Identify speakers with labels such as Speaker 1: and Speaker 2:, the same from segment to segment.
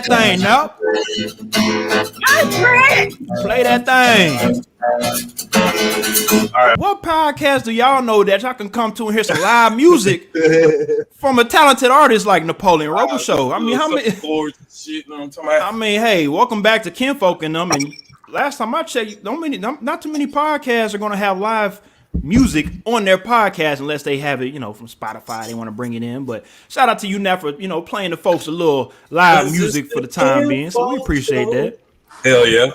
Speaker 1: that thing now. Play that thing.
Speaker 2: All right.
Speaker 1: What podcast do y'all know that y'all can come to and hear some live music from a talented artist like Napoleon Robichaux? I mean, how many?
Speaker 2: Shit, you know what I'm talking about?
Speaker 1: I mean, hey, welcome back to Kinfolk and Nem. And last time I checked, not too many podcasts are going to have live music on their podcast unless they have it, from Spotify. They want to bring it in. But shout out to you now for playing the folks a little live music for the time being. So we appreciate that.
Speaker 2: Hell yeah,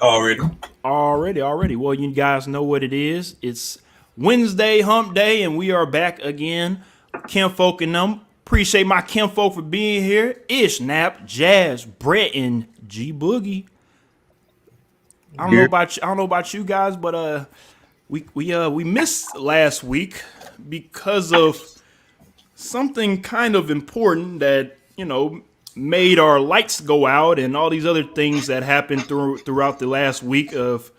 Speaker 1: Already. Well, you guys know what it is. It's Wednesday, hump day, and we are back again. Kinfolk and Nem. Appreciate my kinfolk for being here. Ish, Nap, Jazz, Brett, and G Boogie. I don't know about you guys, but we missed last week because of something kind of important that made our lights go out and all these other things that happened throughout the last week of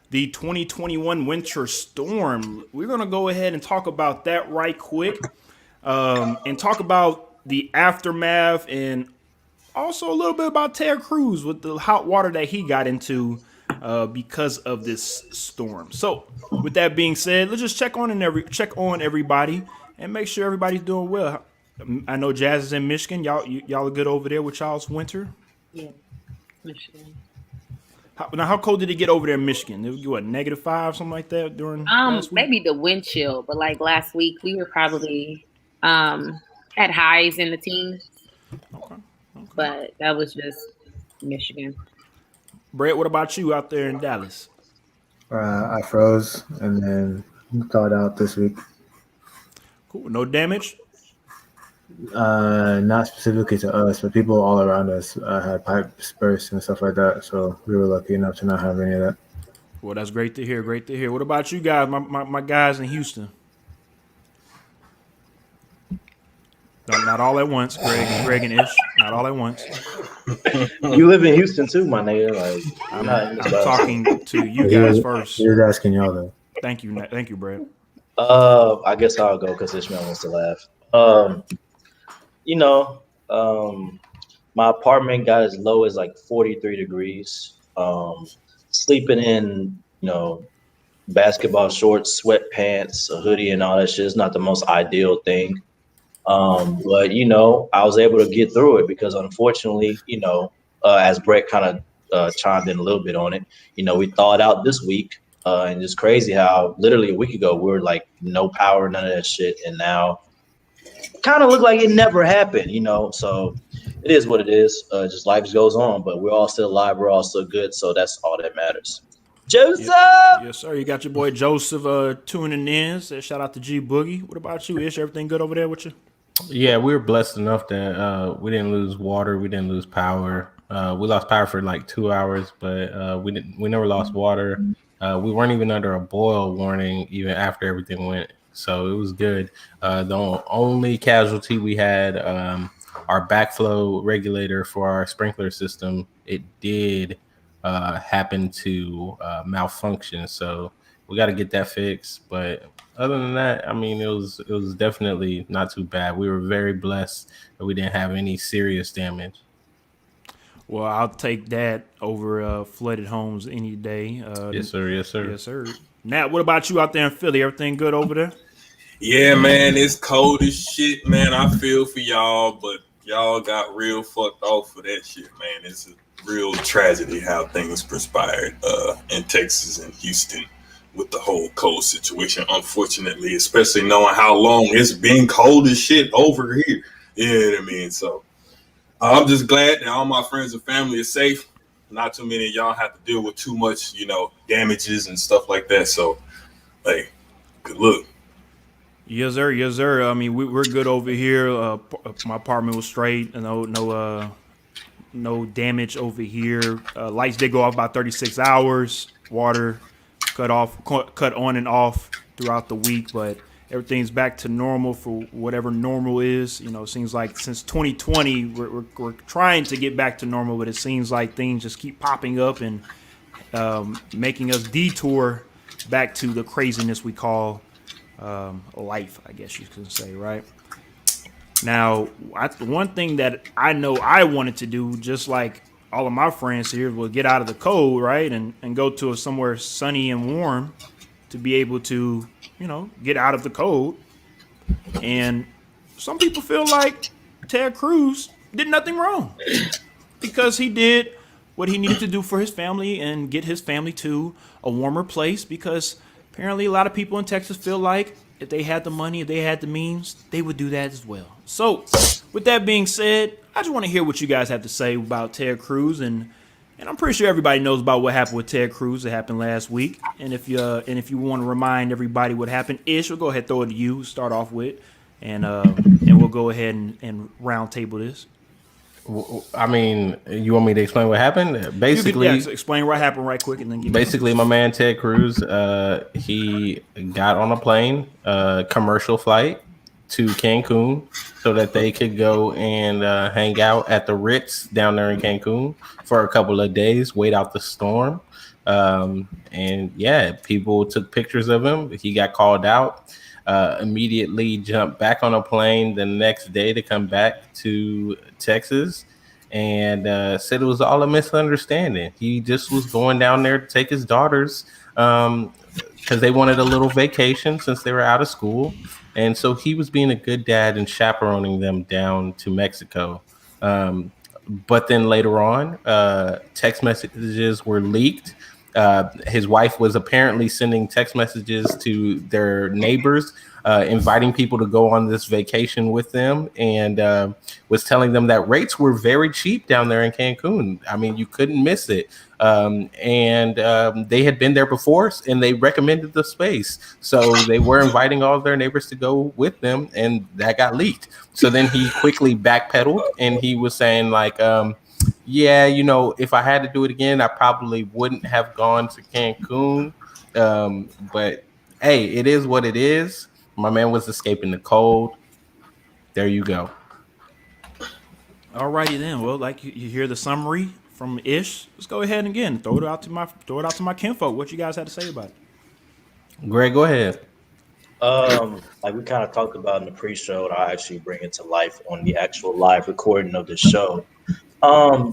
Speaker 1: the 2021 winter storm. We're gonna go ahead and talk about that right quick, and talk about the aftermath and also a little bit about Ted Cruz with the hot water that he got into because of this storm. So, with that being said, let's just check on everybody and make sure everybody's doing well. I know Jazz is in Michigan. Y'all are good over there with y'all's winter?
Speaker 3: Yeah, Michigan.
Speaker 1: How cold did it get over there in Michigan? It was -5, something like that during last week?
Speaker 3: Maybe the wind chill, but like last week we were probably at highs in the teens.
Speaker 1: Okay.
Speaker 3: But that was just Michigan.
Speaker 1: Brett, what about you out there in Dallas?
Speaker 4: I froze and then thawed out this week.
Speaker 1: Cool. No damage?
Speaker 4: Not specifically to us, but people all around us had pipe bursts and stuff like that. So we were lucky enough to not have any of that.
Speaker 1: Well, that's great to hear. Great to hear. What about you guys, my guys in Houston? Not all at once, Greg and Ish. Not all at once.
Speaker 5: You live in Houston too, my nigga. Like
Speaker 1: I'm talking to you guys first.
Speaker 4: He was asking y'all though.
Speaker 1: Thank you, Brett.
Speaker 5: I guess I'll go because Ishmael wants to laugh. My apartment got as low as like 43 degrees. Sleeping in, basketball shorts, sweatpants, a hoodie, and all that shit is not the most ideal thing. But I was able to get through it because unfortunately, as Brett kind of chimed in a little bit on it, we thawed out this week. And it's crazy how literally a week ago we were like no power, none of that shit, and now kind of look like it never happened, So it is what it is. Just life goes on, but we're all still alive. We're all still good, so that's all that matters. Joseph,
Speaker 1: yes sir. You got your boy Joseph tuning in. Said shout out to G Boogie. What about you, Ish? Everything good over there with you?
Speaker 6: Yeah, we were blessed enough that we didn't lose water, we didn't lose power. We lost power for like 2 hours, but we never lost water. We weren't even under a boil warning even after everything went, so it was good. The only casualty we had, our backflow regulator for our sprinkler system, it did happen to malfunction, so we got to get that fixed. But other than that, I mean, it was definitely not too bad. We were very blessed that we didn't have any serious damage.
Speaker 1: Well, I'll take that over flooded homes any day.
Speaker 6: Yes, sir.
Speaker 1: Nat, what about you out there in Philly? Everything good over there?
Speaker 2: Yeah, man, it's cold as shit, man. I feel for y'all, but y'all got real fucked off for that shit, man. It's a real tragedy how things transpired in Texas and Houston with the whole cold situation, unfortunately, especially knowing how long it's been cold as shit over here. You know what I mean? So I'm just glad that all my friends and family are safe. Not too many of y'all have to deal with too much, damages and stuff like that. So, hey, good luck.
Speaker 1: Yes, sir. I mean, we're good over here. My apartment was straight. No damage over here. Lights did go off about 36 hours. Water cut on and off throughout the week, but everything's back to normal for whatever normal is. It seems like since 2020, we're trying to get back to normal, but it seems like things just keep popping up and making us detour back to the craziness we call life, I guess you can say, right? Now, one thing that I know I wanted to do, just like all of my friends here will get out of the cold, right, and go to somewhere sunny and warm to be able to, get out of the cold. And some people feel like Ted Cruz did nothing wrong because he did what he needed to do for his family and get his family to a warmer place, because apparently a lot of people in Texas feel like if they had the money, if they had the means, they would do that as well. So with that being said, I just want to hear what you guys have to say about Ted Cruz, and I'm pretty sure everybody knows about what happened with Ted Cruz that happened last week. And if you want to remind everybody what happened, Ish, we'll go ahead and throw it to you. Start off with, and we'll go ahead and round table this.
Speaker 6: I mean, you want me to explain what happened? Basically,
Speaker 1: explain what happened right quick, and then
Speaker 6: basically, my man Ted Cruz, he got on a plane, commercial flight to Cancun, so that they could go and hang out at the Ritz down there in Cancun for a couple of days, wait out the storm. And yeah, people took pictures of him. He got called out. Immediately jumped back on a plane the next day to come back to Texas, and said it was all a misunderstanding. He just was going down there to take his daughters because they wanted a little vacation since they were out of school, and so he was being a good dad and chaperoning them down to Mexico. But then later on, text messages were leaked. His wife was apparently sending text messages to their neighbors, inviting people to go on this vacation with them, and was telling them that rates were very cheap down there in Cancun. I mean, you couldn't miss it. And they had been there before, and they recommended the space. So they were inviting all of their neighbors to go with them, and that got leaked. So then he quickly backpedaled, and he was saying like, yeah, if I had to do it again, I probably wouldn't have gone to Cancun. But hey, it is what it is. My man was escaping the cold. There you go.
Speaker 1: Alrighty then. Well, like you hear the summary from Ish. Let's go ahead and again throw it out to my kinfolk. What you guys had to say about it?
Speaker 6: Greg, go ahead.
Speaker 5: Like we kind of talked about in the pre-show, and I actually bring it to life on the actual live recording of the show.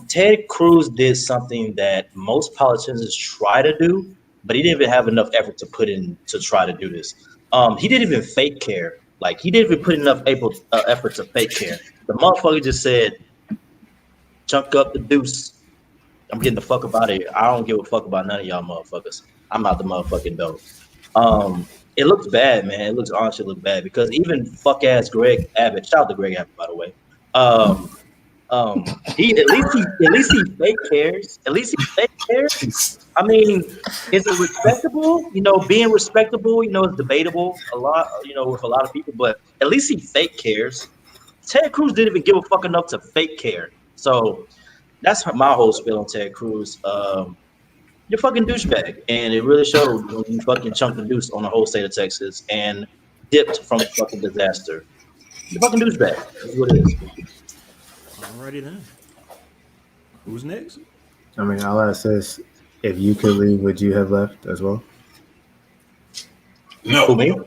Speaker 5: Ted Cruz did something that most politicians try to do, but he didn't even have enough effort to put in to try to do this. He didn't even fake care. Like, he didn't even put enough effort to fake care. The motherfucker just said, chunk up the deuce. I'm getting the fuck up out of here. I don't give a fuck about none of y'all motherfuckers. I'm out the motherfucking door. It looks bad, man. It looks honestly look bad, because even fuck ass Greg Abbott, shout out to Greg Abbott, by the way. He at least he fake cares. At least he fake cares. I mean, is it respectable? Being respectable, is debatable a lot, with a lot of people, but at least he fake cares. Ted Cruz didn't even give a fuck enough to fake care. So that's my whole spiel on Ted Cruz. You're fucking douchebag, and it really showed when you fucking chunked the deuce on the whole state of Texas and dipped from fucking disaster. You're fucking douchebag. That's what it is.
Speaker 1: Alrighty then. Who's next?
Speaker 4: I mean, I'll ask this: if you could leave, would you have left as well?
Speaker 2: No.
Speaker 5: Who, me?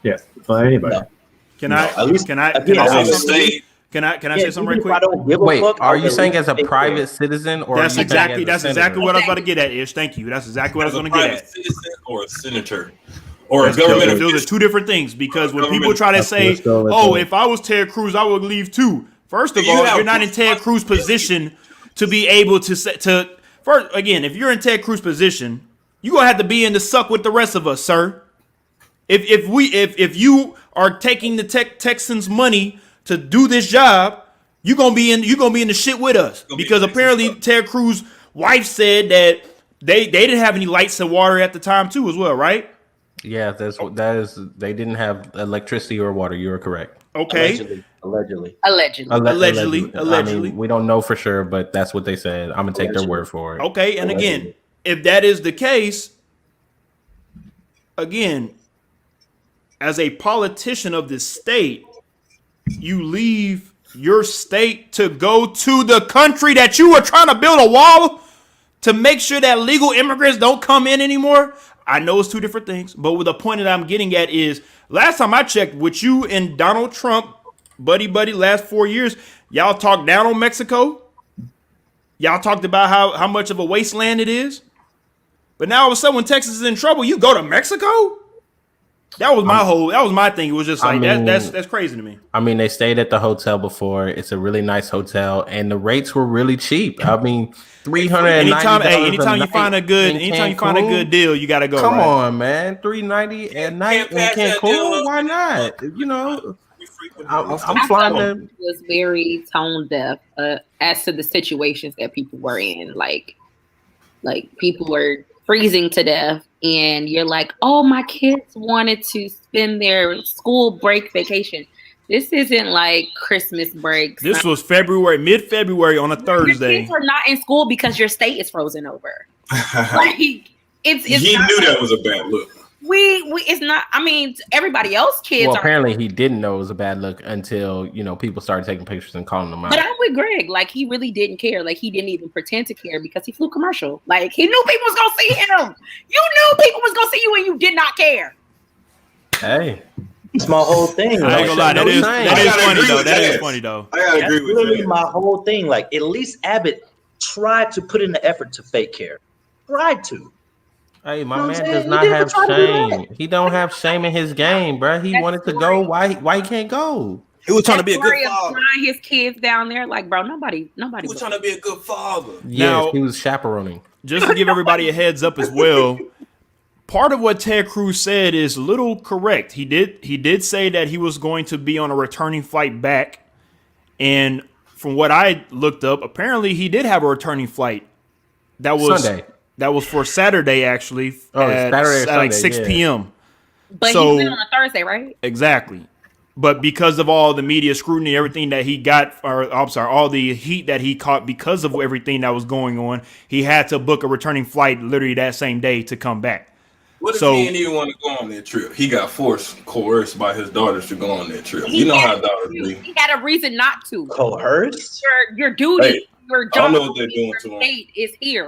Speaker 4: Yeah, well, anybody.
Speaker 5: No.
Speaker 1: Can I say something right quick?
Speaker 6: Wait, are you saying as a private citizen, or
Speaker 1: that's exactly what I was about to get at, Ish. Thank you. That's exactly what I was going to get at.
Speaker 2: Citizen or a senator or a government.
Speaker 1: Those are two different things, because when people try to say, if I was Ted Cruz, I would leave too. First of all, you're not in Ted Cruz's position to be able to say first again. If you're in Ted Cruz's position, you're gonna have to be in the suck with the rest of us, sir. If you are taking the Texans' money to do this job, you're gonna be in the shit with us, because apparently Ted Cruz's wife said that they didn't have any lights and water at the time too, as well, right?
Speaker 6: Yeah, that is. They didn't have electricity or water. You are correct.
Speaker 1: Okay.
Speaker 5: Allegedly.
Speaker 6: I mean, we don't know for sure, but that's what they said. I'm gonna take their word for it.
Speaker 1: Okay, and again, if that is the case, again, as a politician of this state, you leave your state to go to the country that you were trying to build a wall to make sure that legal immigrants don't come in anymore. I know it's two different things, but the point that I'm getting at is, last time I checked with you and Donald Trump, buddy, last 4 years, y'all talked down on Mexico. Y'all talked about how much of a wasteland it is. But now all of a sudden when Texas is in trouble, you go to Mexico? That was my thing. It was just like that's crazy to me.
Speaker 6: I mean, they stayed at the hotel before. It's a really nice hotel, and the rates were really cheap. I mean, $390.
Speaker 1: Anytime you find a good deal, you gotta go.
Speaker 6: Come
Speaker 1: right?
Speaker 6: on, man, $390 at night in Cancun. Why not? You know, I'm flying there.
Speaker 3: Was very tone deaf as to the situations that people were in. Like people were freezing to death, and you're like, oh, my kids wanted to spend their school break vacation. This isn't like Christmas break.
Speaker 1: This was mid-February on a Thursday.
Speaker 3: Your kids are not in school because your state is frozen over. Like it's
Speaker 2: he knew that was a bad look.
Speaker 3: It's not. I mean, everybody else kids.
Speaker 6: Well, apparently he didn't know it was a bad look until people started taking pictures and calling them out.
Speaker 3: But I'm with Greg. Like he really didn't care. Like he didn't even pretend to care because he flew commercial. Like he knew people was gonna see him. You knew people was gonna see you, and you did not care.
Speaker 6: Hey,
Speaker 5: it's my whole thing.
Speaker 1: I ain't gonna lie. That is funny though. That is funny though.
Speaker 2: I gotta agree with
Speaker 5: literally
Speaker 2: that.
Speaker 5: my whole thing. Like at least Abbott tried to put in the effort to fake care. Tried to.
Speaker 6: Hey, my man does not have shame. He don't have shame in his game, bro. He wanted to go. Why he can't go?
Speaker 2: He was trying to be a good father.
Speaker 3: Flying his kids down there, like, bro, nobody.
Speaker 2: He was trying to be a good father.
Speaker 6: Yes,
Speaker 1: Now-
Speaker 6: he was chaperoning.
Speaker 1: Just to give everybody a heads up as well, part of what Ted Cruz said is a little correct. He did say that he was going to be on a returning flight back, and from what I looked up, apparently he did have a returning flight. That was
Speaker 6: Sunday.
Speaker 1: That was for Saturday, actually.
Speaker 6: Saturday or
Speaker 1: at like
Speaker 6: Sunday,
Speaker 1: 6 p.m.
Speaker 3: But
Speaker 1: So-
Speaker 3: he went on a Thursday, right?
Speaker 1: Exactly. But because of all the media scrutiny, everything that he got, all the heat that he caught because of everything that was going on, he had to book a returning flight literally that same day to come back.
Speaker 2: What if
Speaker 1: So-
Speaker 2: he didn't even want to go on that trip? He got coerced by his daughters to go on that trip. You know how daughters be.
Speaker 3: He had a reason not to.
Speaker 5: Coerced?
Speaker 3: Your duty,
Speaker 2: Hey,
Speaker 3: your
Speaker 2: I don't
Speaker 3: job,
Speaker 2: know what they're doing
Speaker 3: your
Speaker 2: to him.
Speaker 3: state is here.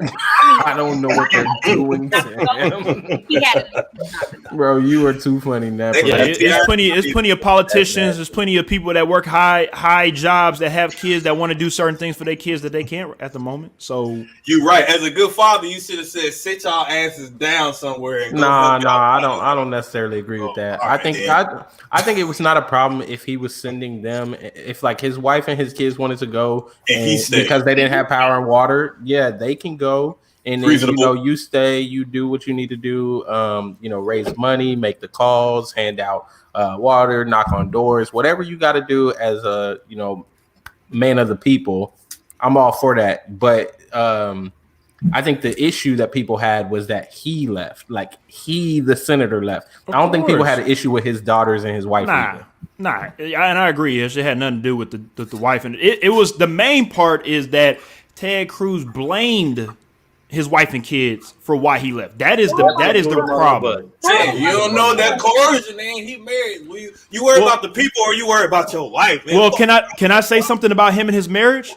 Speaker 6: I don't know what they're doing to him.
Speaker 3: He had a reason not to go.
Speaker 6: Bro, you are too funny, Napper.
Speaker 2: Yeah,
Speaker 1: It's plenty of politicians. There's plenty of people that work high jobs that have kids that want to do certain things for their kids that they can't at the moment. So
Speaker 2: You right. As a good father, you should have said, "Sit y'all asses down somewhere." And go
Speaker 6: Nah,
Speaker 2: help y'all."
Speaker 6: I don't necessarily agree with that.
Speaker 2: all
Speaker 6: I
Speaker 2: right,
Speaker 6: think
Speaker 2: then.
Speaker 6: I think it was not a problem if he was sending them, if like his wife and his kids wanted to go,
Speaker 2: And he stayed.
Speaker 6: because they didn't have power and water. Yeah, they can go, and then
Speaker 2: Reasonable.
Speaker 6: you stay, you do what you need to do. Raise money, make the calls, hand out water, knock on doors, whatever you got to do as a man of the people. I'm all for that, but I think the issue that people had was that he left, like the senator left. I don't think people had an issue with his daughters and his wife. either.
Speaker 1: Nah, and I agree. It had nothing to do with the wife, and it was the main part is that Ted Cruz blamed his wife and kids for why he left. That is the problem.
Speaker 2: Hey, you don't know that coercion, man. He married. You worry about the people, or you worry about your wife? Man.
Speaker 1: Well, can I say something about him and his marriage?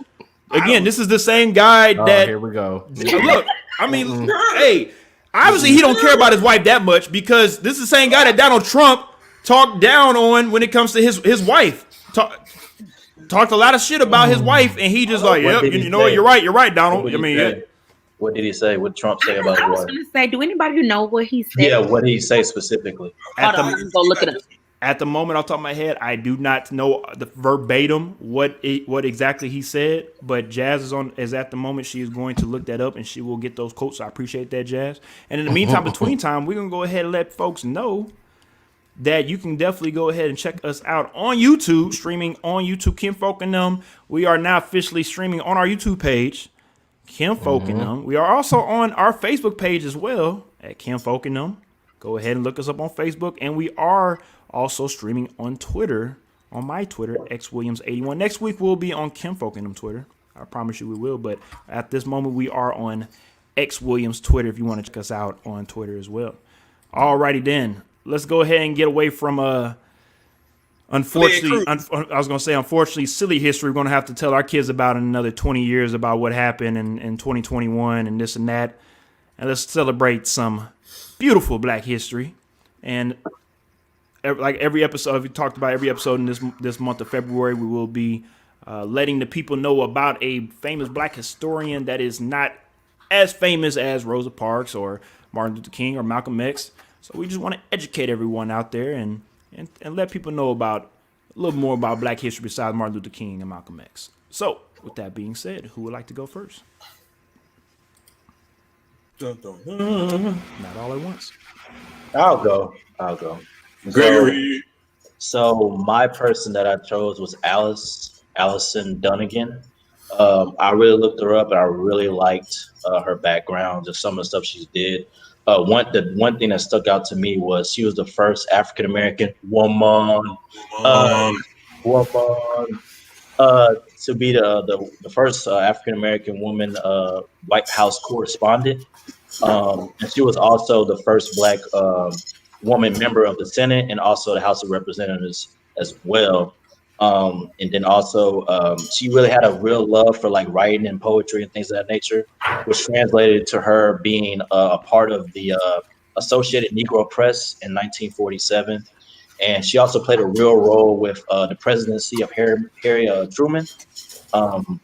Speaker 1: Again, this is the same guy that.
Speaker 6: Here we go.
Speaker 1: Look, I mean, hey, obviously he don't care about his wife that much because this is the same guy that Donald Trump talked down on when it comes to his wife. Talked a lot of shit about his wife, and he just like, yep, you know what, you're right, Donald. I mean,
Speaker 5: What did he say? What did Trump say about
Speaker 3: I
Speaker 5: his
Speaker 3: was
Speaker 5: wife?
Speaker 3: going to say, do anybody know what he said?
Speaker 5: Yeah, what did he say specifically?
Speaker 3: Hold on, I'm go look it up.
Speaker 1: At the moment, off the top of my head, I do not know the verbatim what exactly he said. But Jazz is at the moment. She is going to look that up, and she will get those quotes. So I appreciate that, Jazz. And in the meantime, between time, we're gonna go ahead and let folks know that you can definitely go ahead and check us out on YouTube, streaming on YouTube, Kinfolk and Nem. We are now officially streaming on our YouTube page, Kinfolk and Nem. We are also on our Facebook page as well at Kinfolk and Nem. Go ahead and look us up on Facebook, and we are also streaming on Twitter, on my Twitter, xwilliams81. Next week we'll be on Kinfolk and Nem Twitter. I promise you we will, but at this moment we are on xwilliams Twitter if you want to check us out on Twitter as well. Alrighty then, let's go ahead and get away from unfortunately silly history. We're going to have to tell our kids about in another 20 years about what happened in 2021 and this and that. And let's celebrate some beautiful Black history. And like every episode, we talked about every episode in this month of February, we will be letting the people know about a famous black historian that is not as famous as Rosa Parks or Martin Luther King or Malcolm X. So we just want to educate everyone out there and let people know about a little more about black history besides Martin Luther King and Malcolm X. So with that being said, who would like to go first?
Speaker 2: Dun, dun, dun.
Speaker 1: Not all at once.
Speaker 5: I'll go.
Speaker 2: Gregory.
Speaker 5: So my person that I chose was Allison Dunnigan. I really looked her up, and I really liked her background, just some of the stuff she did. One thing that stuck out to me was she was the first African American uh,
Speaker 2: Um,
Speaker 5: woman to be the first African American woman White House correspondent. And she was also the first black woman member of the Senate and also the House of Representatives as well. And then also, she really had a real love for like writing and poetry and things of that nature, which translated to her being a part of the Associated Negro Press in 1947. And she also played a real role with the presidency of Harry Truman. Um,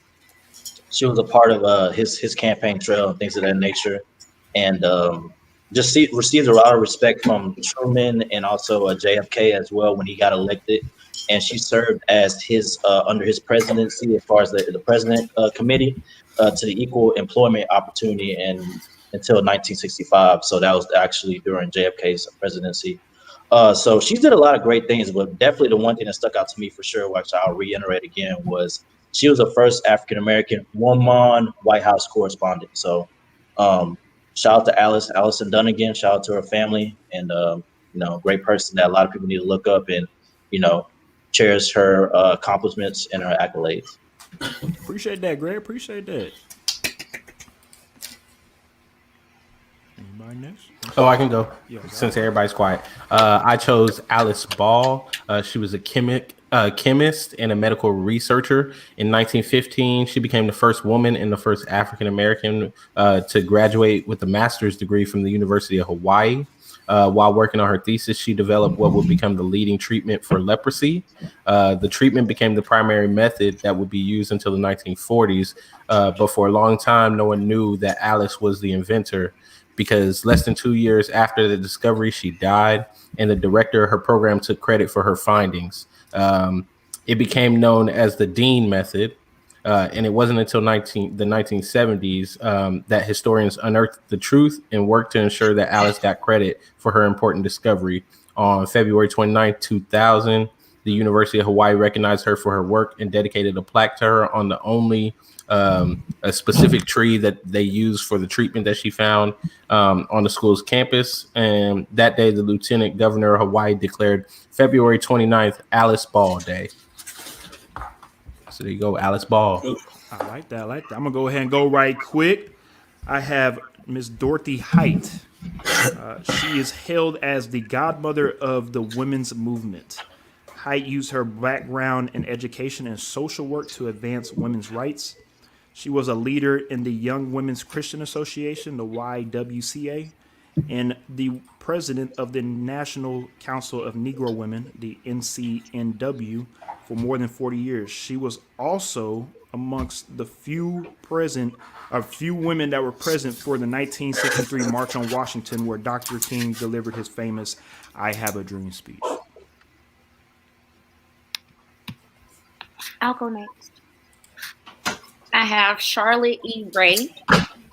Speaker 5: she was a part of his campaign trail and things of that nature, and received a lot of respect from Truman and also JFK as well when he got elected. And she served as his under his presidency as far as the president committee to the equal employment opportunity and until 1965. So that was actually during JFK's presidency. So she did a lot of great things, but definitely the one thing that stuck out to me for sure, which I'll reiterate again, was she was the first African American woman White House correspondent. So shout out to Allison Dunnigan. Shout out to her family, and great person that a lot of people need to look up and cherish her accomplishments and her accolades.
Speaker 1: Appreciate that, Greg. Appreciate that. Anybody next?
Speaker 6: Oh, I can go
Speaker 1: Yeah,
Speaker 6: since everybody's quiet. I chose Alice Ball. She was a chemist and a medical researcher. In 1915, she became the first woman and the first African American to graduate with a master's degree from the University of Hawaii. While working on her thesis, she developed what would become the leading treatment for leprosy. The treatment became the primary method that would be used until the 1940s. But for a long time, no one knew that Alice was the inventor, because less than 2 years after the discovery, she died, and the director of her program took credit for her findings. It became known as the Dean method, and it wasn't until the 1970s that historians unearthed the truth and worked to ensure that Alice got credit for her important discovery. On February 29, 2000, the University of Hawaii recognized her for her work and dedicated a plaque to her on the only a specific tree that they used for the treatment that she found on the school's campus. And that day, the Lieutenant Governor of Hawaii declared February 29th Alice Ball Day. So there you go, Alice Ball.
Speaker 1: I like that. I'm gonna go ahead and go right quick. I have Miss Dorothy Height. She is hailed as the godmother of the women's movement. Height used her background in education and social work to advance women's rights. She was a leader in the Young Women's Christian Association, the YWCA, and the president of the National Council of Negro Women, the NCNW, for more than 40 years. She was also amongst the few women that were present for the 1963 March on Washington, where Dr. King delivered his famous "I Have a Dream" speech.
Speaker 3: I'll go next. I have Charlotte E. Ray,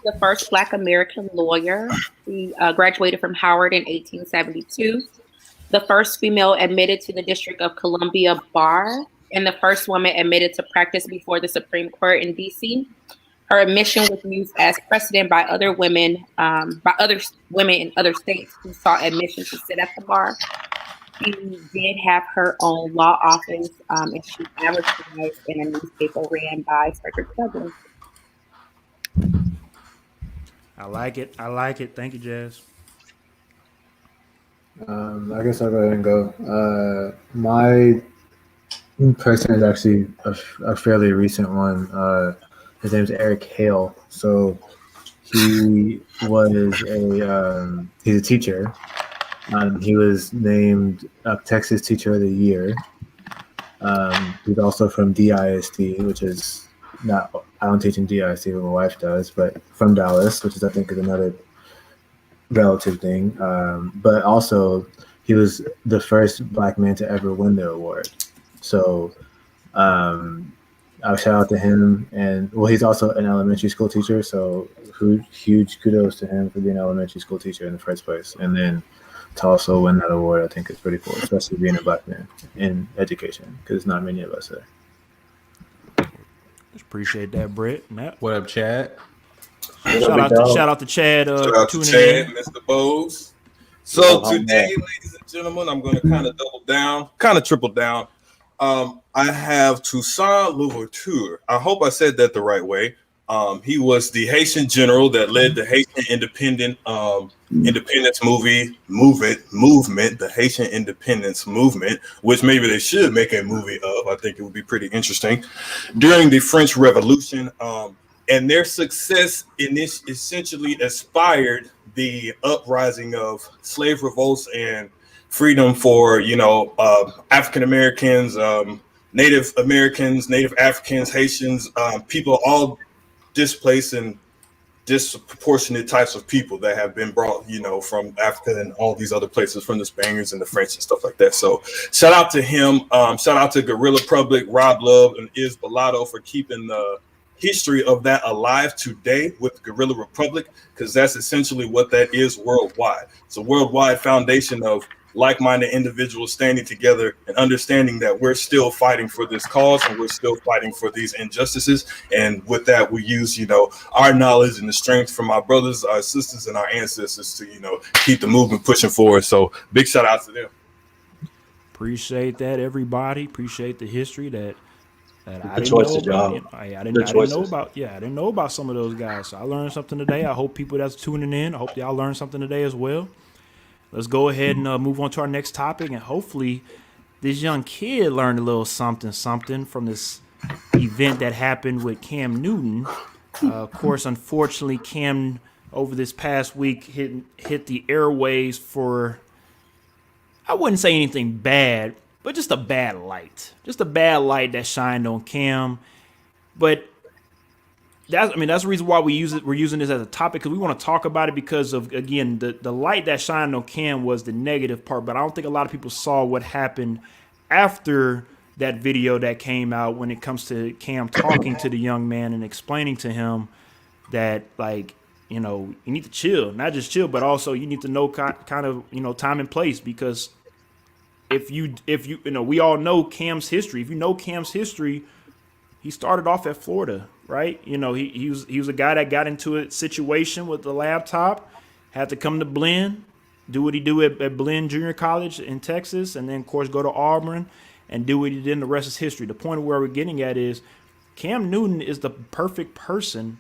Speaker 3: the first Black American lawyer. She graduated from Howard in 1872. The first female admitted to the District of Columbia Bar, and the first woman admitted to practice before the Supreme Court in D.C. Her admission was used as precedent by other women in other states who sought admission to sit at the bar. She did have her own law office, and she advertised in a newspaper ran by Frederick Douglass.
Speaker 1: I like it. Thank you, Jazz.
Speaker 4: I guess I'll go ahead and go. My person is actually a fairly recent one. His name's Eric Hale. So he was he's a teacher. He was named Texas Teacher of the Year. He's also from DIST, which is not, I don't teach in DIST, but my wife does, but from Dallas, which is, I think, is another relative thing. But also, he was the first black man to ever win the award. So I'll shout out to him. And well, he's also an elementary school teacher. So huge kudos to him for being an elementary school teacher in the first place. And then to also win that award, I think is pretty cool, especially being a black man in education, because not many of us are.
Speaker 1: Just appreciate that, Brett. Matt.
Speaker 6: What up, Chad?
Speaker 1: Shout out to Chad.
Speaker 2: Shout out to
Speaker 1: tuning
Speaker 2: Chad,
Speaker 1: in.
Speaker 2: Mr. Bowes. So today, ladies and gentlemen, I'm going to kind of double down, kind of triple down. I have Toussaint Louverture. I hope I said that the right way. He was the Haitian general that led the Haitian independence movement, the Haitian independence movement, which maybe they should make a movie of. I think it would be pretty interesting. During the French Revolution, and their success in this essentially inspired the uprising of slave revolts and freedom for, African Americans, Native Americans, Native Africans, Haitians, people all displaced and disproportionate types of people that have been brought, from Africa and all these other places, from the Spaniards and the French and stuff like that. So shout out to him. Shout out to Guerrilla Public, Rob Love, and Iz Bellotto for keeping the history of that alive today with Guerrilla Republic, because that's essentially what that is worldwide. It's a worldwide foundation of like-minded individuals standing together and understanding that we're still fighting for this cause and we're still fighting for these injustices. And with that, we use, our knowledge and the strength from our brothers, our sisters, and our ancestors to, keep the movement pushing forward. So big shout out to them.
Speaker 1: Appreciate that, everybody. Appreciate the history that I didn't
Speaker 5: choices,
Speaker 1: know about.
Speaker 5: y'all.
Speaker 1: I didn't know about some of those guys. So I learned something today. I hope people that's tuning in, I hope y'all learned something today as well. Let's go ahead and move on to our next topic, and hopefully this young kid learned a little something from this event that happened with Cam Newton. Of course, unfortunately, Cam over this past week hit the airways for, I wouldn't say anything bad, but just a bad light. Just a bad light that shined on Cam. But that's the reason why we're using this as a topic, because we want to talk about it, because of, again, the light that shined on Cam was the negative part. But I don't think a lot of people saw what happened after that video that came out when it comes to Cam talking to the young man and explaining to him that, you need to chill, not just chill, but also you need to know kind of, time and place, because if you we all know Cam's history. If you know Cam's history, he started off at Florida, right? He was a guy that got into a situation with the laptop, had to come to Blinn, do what he do at Blinn Junior College in Texas, and then of course go to Auburn and do what he did, and the rest is history. The point of where we're getting at is Cam Newton is the perfect person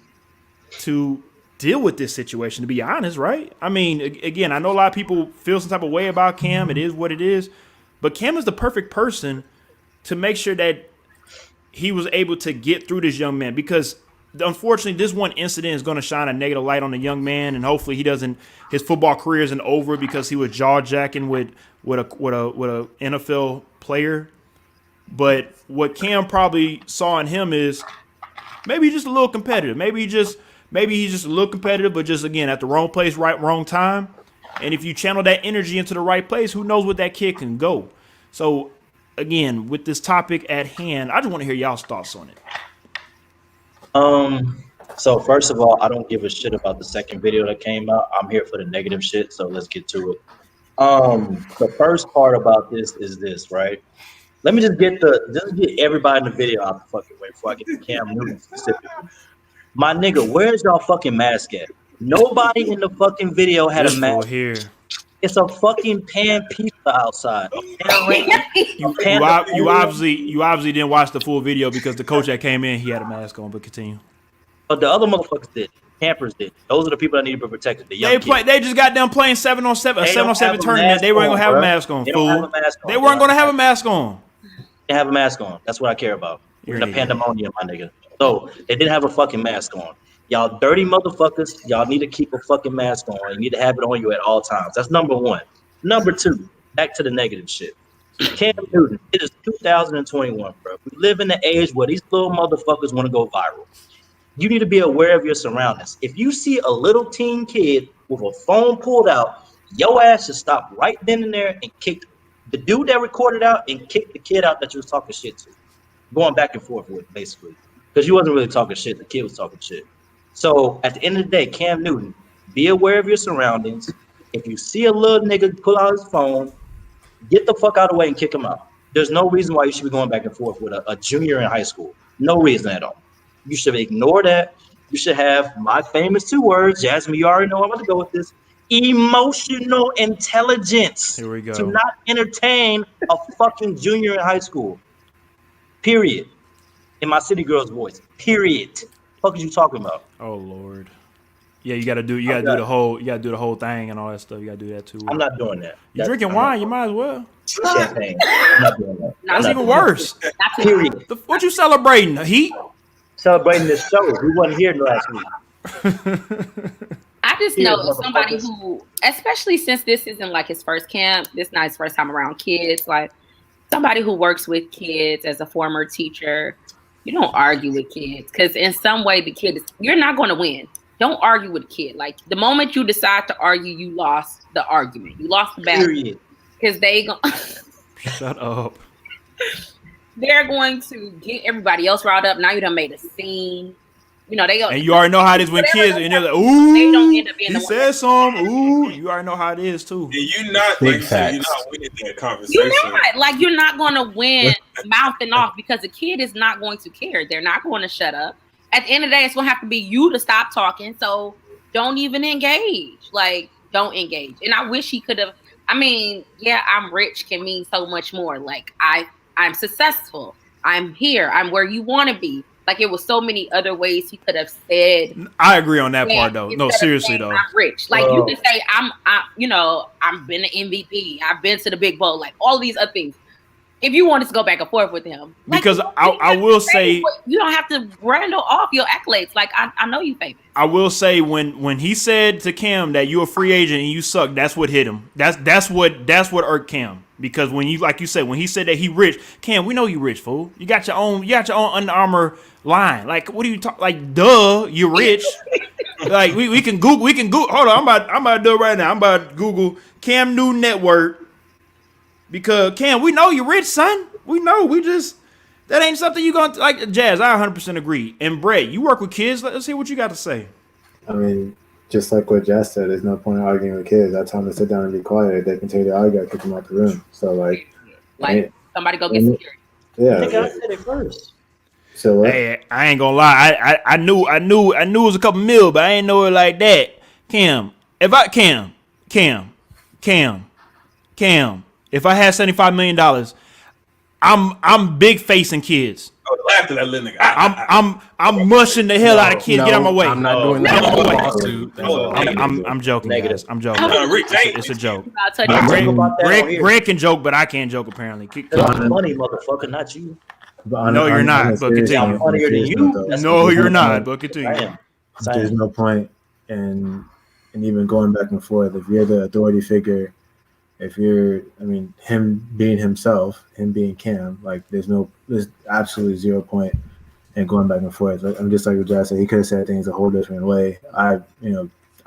Speaker 1: to deal with this situation, to be honest, right? I mean, again, I know a lot of people feel some type of way about Cam. It is what it is. But Cam is the perfect person to make sure that he was able to get through this young man, because unfortunately this one incident is going to shine a negative light on the young man, and hopefully his football career isn't over because he was jaw-jacking with a NFL player. But what Cam probably saw in him is maybe he's just a little competitive. Maybe he's just a little competitive, but just, again, at the wrong place, wrong time. And if you channel that energy into the right place, who knows what that kid can go. So, again, with this topic at hand, I just want to hear y'all's thoughts on it.
Speaker 5: So first of all, I don't give a shit about the second video that came out. I'm here for the negative shit, so let's get to it. The first part about this is this, right? Let me just get everybody in the video out the fucking way before I get to Cam Newton specifically. My nigga, where's y'all fucking mask at? Nobody in the fucking video had a mask.
Speaker 1: Here.
Speaker 5: It's a fucking pan pizza outside.
Speaker 1: You obviously didn't watch the full video, because the coach that came in, he had a mask on. But continue.
Speaker 5: But the other motherfuckers did. Campers did. Those are the people that need to be protected. The young kids.
Speaker 1: They just got them playing 7-on-7, a 7-on-7 tournament. They weren't gonna have a mask on, fool. They weren't gonna have a mask on.
Speaker 5: They have a mask on. That's what I care about. We're in a pandemonium, my nigga. So they didn't have a fucking mask on. Y'all dirty motherfuckers, y'all need to keep a fucking mask on. You need to have it on you at all times. That's number one. Number two, back to the negative shit. Cam Newton, it is 2021, bro. We live in the age where these little motherfuckers want to go viral. You need to be aware of your surroundings. If you see a little teen kid with a phone pulled out, your ass should stop right then and there and kick the dude that recorded out and kick the kid out that you was talking shit to. Going back and forth with, basically. Because you wasn't really talking shit. The kid was talking shit. So at the end of the day, Cam Newton, be aware of your surroundings. If you see a little nigga pull out his phone, get the fuck out of the way and kick him out. There's no reason why you should be going back and forth with a junior in high school. No reason at all. You should ignore that. You should have my famous 2 words. Jasmine, you already know I'm going to go with this. Emotional intelligence.
Speaker 1: Here we go.
Speaker 5: To not entertain a fucking junior in high school. Period. In my city girl's voice. Period. What the fuck are you talking about?
Speaker 1: Oh Lord. Yeah, you gotta do the whole thing and all that stuff. You gotta do that too.
Speaker 5: I'm not doing that.
Speaker 1: You're drinking wine, you might as well.
Speaker 5: Champagne. I'm not doing that.
Speaker 1: That's even worse.
Speaker 5: Period.
Speaker 1: What you celebrating? The Heat?
Speaker 5: Celebrating this show. We wasn't here last week.
Speaker 3: I just know somebody who, especially since this isn't like his first camp, this not his first time around kids, like somebody who works with kids as a former teacher, you don't argue with kids because in some way the kid is, you're not going to win. Don't argue with a kid. Like the moment you decide to argue, you lost the argument. You lost the battle. Because they go.
Speaker 1: Shut up.
Speaker 3: They're going to get everybody else riled up. Now you done made a scene. You know, they go.
Speaker 1: And you already know how it is when kids, and they're like, ooh, they don't end up being he said something. Ooh, you already know how it is too.
Speaker 2: Yeah, you're not, like you said, you're not winning that conversation.
Speaker 3: You're not. Like, you're not going to win mouthing off because a kid is not going to care. They're not going to shut up. At the end of the day, it's going to have to be you to stop talking. So don't even engage. Like, don't engage. And I wish he could have. I mean, yeah, I'm rich can mean so much more. Like, I'm successful. I'm here. I'm where you want to be. Like, it was so many other ways he could have said.
Speaker 1: I agree on that part, though. No, seriously, though.
Speaker 3: I'm rich. Like, you can say, I've been an MVP. I've been to the big bowl. Like, all these other things. If you wanted to go back and forth with him. Like,
Speaker 1: because I will say.
Speaker 3: You don't have to brandle off your accolades. Like, I know you famous.
Speaker 1: I will say when he said to Cam that you're a free agent and you suck, that's what hit him. That's what irked Cam. Because when you, like you said, when he said that he rich, Cam, we know you rich, fool. You got your own Under Armour line. Like, what are you talking? Like, duh, you're rich. Like, we can Google. Hold on, I'm about to do it right now. I'm about to Google Cam Newton net worth. Because Cam, we know you're rich, son. We know. We just that ain't something you gonna like. Jazz, I 100% agree. And Brett, you work with kids. Let's hear what you got to say.
Speaker 4: I mean, just like what Jazz said, there's no point in arguing with kids. I tell them to sit down and be quiet. They continue to argue, I kick them out the room. So like
Speaker 3: somebody go get security.
Speaker 4: Yeah.
Speaker 5: I gotta say it first.
Speaker 4: So
Speaker 1: hey, I ain't gonna lie. I knew it was a couple mil, but I ain't know it like that. Cam, if I had $75 million, I'm big facing kids.
Speaker 2: After that little nigga,
Speaker 1: I'm mushing the hell out of kids. Get out of my way.
Speaker 6: I'm not doing that.
Speaker 1: I'm joking, guys. I'm joking. It's a joke. Greg can joke, but I can't joke apparently.
Speaker 5: I'm funny, motherfucker, not you.
Speaker 1: No, you're not. But continue.
Speaker 5: I'm funnier than you.
Speaker 1: No, you're not. But continue.
Speaker 4: There's no point in even going back and forth. If you're the authority figure, him being himself, him being Cam, like there's absolutely 0 point in going back and forth. Like, I'm just like what Josh said, he could have said things a whole different way. I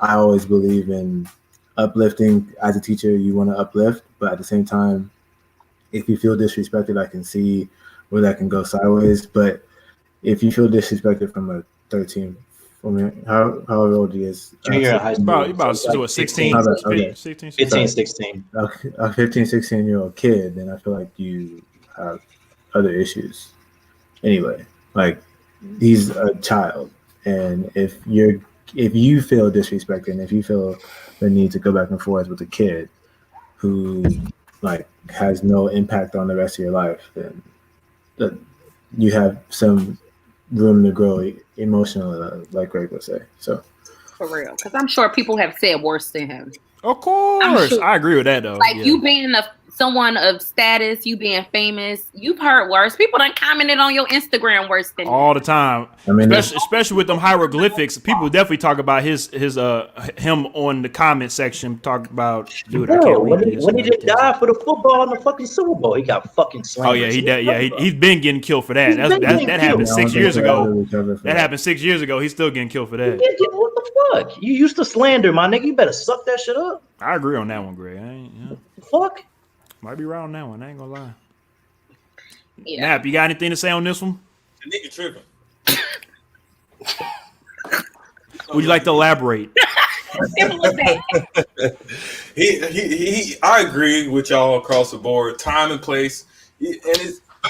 Speaker 4: always believe in uplifting. As a teacher, you want to uplift, but at the same time, if you feel disrespected, I can see where that can go sideways. But if you feel disrespected from a 13, how old he is?
Speaker 5: Junior high school.
Speaker 1: About 16,
Speaker 5: 15, 16.
Speaker 4: A 15, 16-year-old kid, then I feel like you have other issues. Anyway, like he's a child, and if you feel disrespected, and if you feel the need to go back and forth with a kid who like has no impact on the rest of your life, then you have some room to grow emotionally, like Greg would say. So
Speaker 3: for real, because I'm sure people have said worse than him.
Speaker 1: Of course, sure. I agree with that though.
Speaker 3: Like you being someone of status, you being famous, you've heard worse. People done commented on your Instagram worse than
Speaker 1: all the time.
Speaker 4: I mean,
Speaker 1: especially with them hieroglyphics. People definitely talk about him on the comment section. Talk about, dude, I
Speaker 5: Bro,
Speaker 1: can't
Speaker 5: when
Speaker 1: read
Speaker 5: he,
Speaker 1: this.
Speaker 5: when
Speaker 1: and
Speaker 5: he did
Speaker 1: everything.
Speaker 5: die for the football in the fucking Super Bowl, he got fucking
Speaker 1: Oh
Speaker 5: slandered.
Speaker 1: yeah, he's been getting killed for that.
Speaker 5: He's been getting
Speaker 1: That
Speaker 5: killed.
Speaker 1: happened
Speaker 4: I don't
Speaker 1: 6
Speaker 4: think
Speaker 1: years
Speaker 4: he'll
Speaker 1: ago.
Speaker 4: ever recover from
Speaker 1: That happened 6 years ago. He's still getting killed for that.
Speaker 5: What the fuck? You used to slander, my nigga. You better suck that shit up.
Speaker 1: I agree on that one, Greg.
Speaker 5: Fuck.
Speaker 1: Might be right on that one. I ain't gonna lie.
Speaker 3: Yeah.
Speaker 1: Nap, you got anything to say on this one?
Speaker 2: The nigga tripping.
Speaker 1: Would you like to elaborate?
Speaker 3: Simple as that.
Speaker 2: I agree with y'all across the board. Time and place.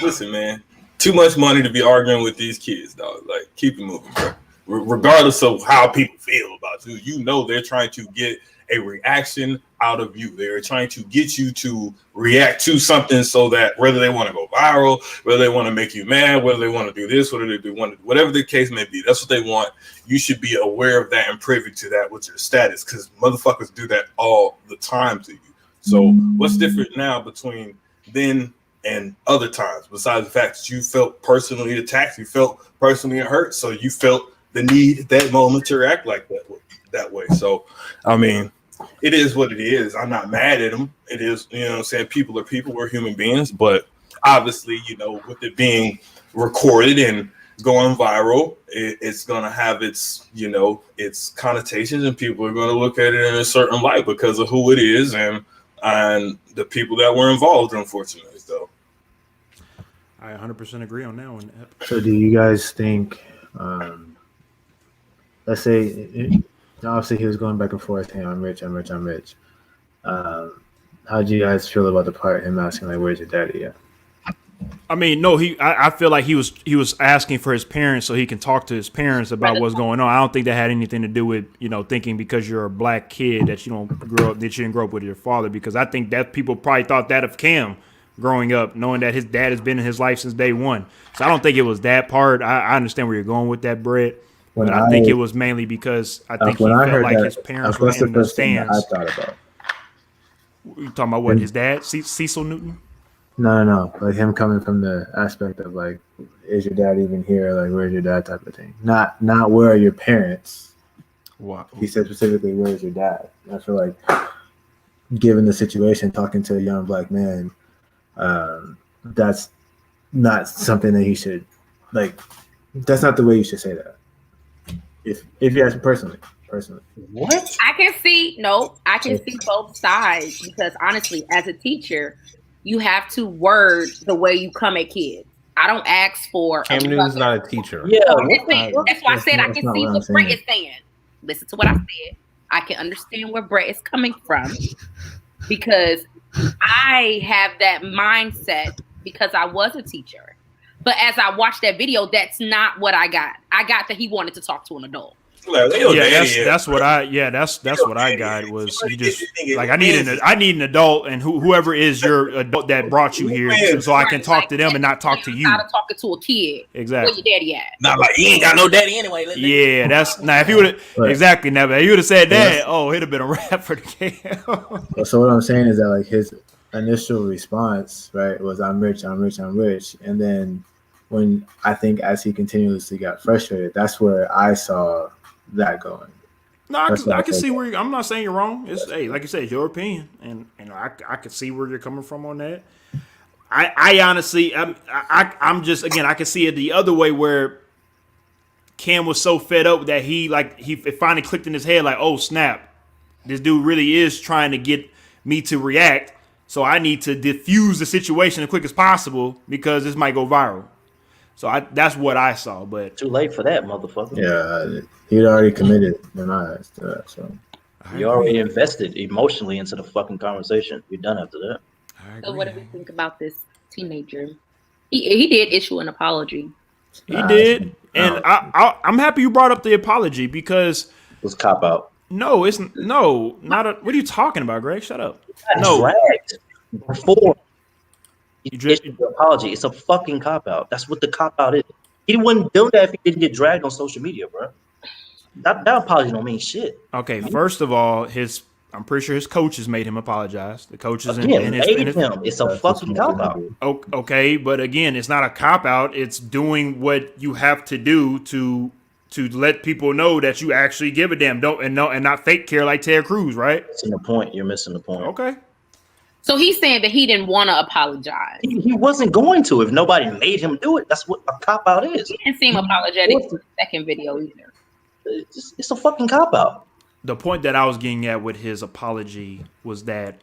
Speaker 2: Listen, man. Too much money to be arguing with these kids, dog. Like, keep it moving, bro. Regardless of how people feel about you, you know they're trying to get a reaction out of you. They're trying to get you to react to something so that whether they want to go viral, whether they want to make you mad, whether they want to do this, whatever the case may be, that's what they want. You should be aware of that and privy to that with your status, because motherfuckers do that all the time to you. So what's different now between then and other times, besides the fact that you felt personally attacked, you felt personally hurt, so you felt the need at that moment to react like that way. So, I mean, it is what it is. I'm not mad at them. It is, you know what I'm saying? People are people. We're human beings. But obviously, you know, with it being recorded and going viral, it's going to have its, you know, its connotations, and people are going to look at it in a certain light because of who it is and the people that were involved, unfortunately. So
Speaker 1: I 100% agree on that one.
Speaker 4: So do you guys think, let's say, obviously he was going back and forth, hey, I'm rich. How do you guys feel about the part him asking, like, where's your daddy at?
Speaker 1: I mean, no, I feel like he was asking for his parents so he can talk to his parents about what's going on. I don't think that had anything to do with, you know, thinking because you're a black kid that you didn't grow up with your father, because I think that people probably thought that of Cam growing up, knowing that his dad has been in his life since day one. So I don't think it was that part. I understand where you're going with that, Brett. But I think it was mainly because I think he felt like his parents were in the stands.
Speaker 4: I thought about.
Speaker 1: You talking about what, his dad, Cecil Newton?
Speaker 4: No. Like him coming from the aspect of like, is your dad even here? Like, where's your dad? Type of thing. Not where are your parents?
Speaker 6: Wow.
Speaker 4: He said specifically, where's your dad? And I feel like, given the situation, talking to a young black man, that's not something that he should, like. That's not the way you should say that. If you ask me personally.
Speaker 5: What?
Speaker 3: I can see both sides, because honestly, as a teacher, you have to word the way you come at kids. I don't ask for.
Speaker 6: Cam Newton's not a teacher.
Speaker 5: Yeah.
Speaker 3: That's why I said I can see what Brett
Speaker 4: saying.
Speaker 3: is saying. Listen to what I said. I can understand where Brett is coming from, because I have that mindset because I was a teacher. But as I watched that video, that's not what I got. I got that he wanted to talk to an adult.
Speaker 1: That's what I got was you just like I need an adult, and whoever is your adult that brought you here, so I can talk to them and not talk to you.
Speaker 3: Out of talking to a kid.
Speaker 1: Exactly.
Speaker 3: Where your daddy at?
Speaker 2: not like he ain't got no daddy anyway.
Speaker 1: Yeah, that's now if you would exactly never you would have said that, it'd have been a wrap for the game.
Speaker 4: So what I'm saying is that like his initial response, right, was I'm rich, and then when I think as he continuously got frustrated, that's where I saw that going.
Speaker 1: No, I can see where I'm not saying you're wrong. It's like you said, it's your opinion, and I can see where you're coming from on that. I honestly, I'm just, again, I can see it the other way where Cam was so fed up that he finally clicked in his head like, oh snap, this dude really is trying to get me to react, so I need to diffuse the situation as quick as possible because this might go viral. So that's what I saw, but
Speaker 5: Too late for that, motherfucker.
Speaker 4: Yeah, he'd already committed in my eyes to that. So
Speaker 5: You already invested emotionally into the fucking conversation. You're done after that.
Speaker 3: So what do we think about this teenager? He did issue an apology.
Speaker 1: He did, and I'm happy you brought up the apology because
Speaker 5: It was cop out.
Speaker 1: no, it's not a. What are you talking about, Greg? Shut up. No,
Speaker 5: Dragged before
Speaker 1: You
Speaker 5: he
Speaker 1: just-
Speaker 5: issued the apology. It's a fucking cop out. That's what the cop out is. He wouldn't do that if he didn't get dragged on social media, bro. That apology don't mean shit.
Speaker 1: okay. First of all, his I'm pretty sure his coaches made him apologize. The coaches
Speaker 5: Again, made him. It's a fucking cop out.
Speaker 1: Okay, but again, it's not a cop out. It's doing what you have to do to let people know that you actually give a damn. And not fake care like Ted Cruz, right?
Speaker 5: Missing the point. You're missing the point.
Speaker 1: Okay.
Speaker 3: So he's saying that he didn't want to apologize.
Speaker 5: He wasn't going to if nobody made him do it. That's what a cop out is.
Speaker 3: He didn't seem apologetic in the second video either.
Speaker 5: It's a fucking cop out.
Speaker 1: The point that I was getting at with his apology was that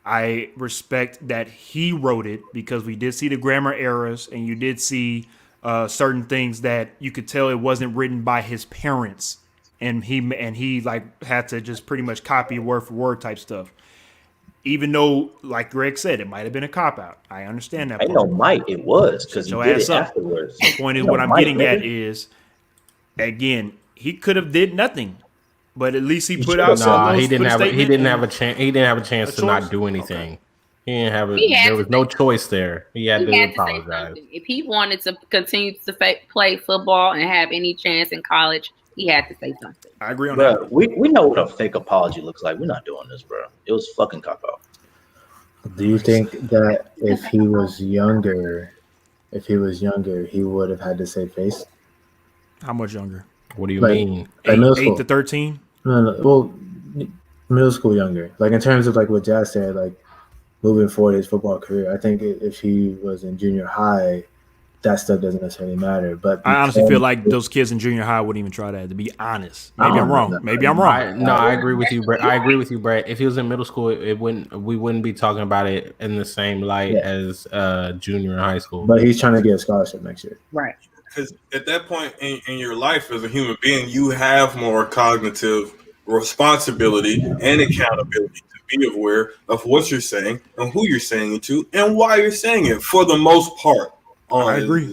Speaker 1: I respect that he wrote it because we did see the grammar errors and you did see certain things that you could tell it wasn't written by his parents, and he like had to just pretty much copy word for word type stuff. Even though, like Greg said, it might have been a cop out. I understand that.
Speaker 5: I know, Mike, it was because he did it afterwards.
Speaker 1: The point is, what I'm getting at is, again, he could have did nothing, but at least he put out.
Speaker 6: No, he didn't have a chance. He didn't have a chance to not do anything. He didn't have there was no choice there. He had to apologize.
Speaker 3: If he wanted to continue to play football and have any chance in college, he had to say something.
Speaker 1: I agree on
Speaker 5: bro,
Speaker 1: that.
Speaker 5: We know what a fake apology looks like. We're not doing this, bro. It was fucking cop out.
Speaker 4: Do you think that if he was younger, he would have had to save face?
Speaker 1: How much younger?
Speaker 6: What do you mean?
Speaker 1: 8 to 13?
Speaker 4: No. Well, middle school younger. Like in terms of like what Jazz said, like moving forward his football career. I think if he was in junior high, that stuff doesn't necessarily matter. But
Speaker 1: I honestly feel like those kids in junior high wouldn't even try that, to be honest. Maybe I'm wrong.
Speaker 6: I agree with you, Brett. I agree with you, Brett. If he was in middle school, we wouldn't be talking about it in the same light as junior and high school.
Speaker 4: But he's trying to get a scholarship next year.
Speaker 3: Right.
Speaker 2: Because at that point in your life as a human being, you have more cognitive responsibility and accountability to be aware of what you're saying and who you're saying it to and why you're saying it for the most part.
Speaker 1: I agree.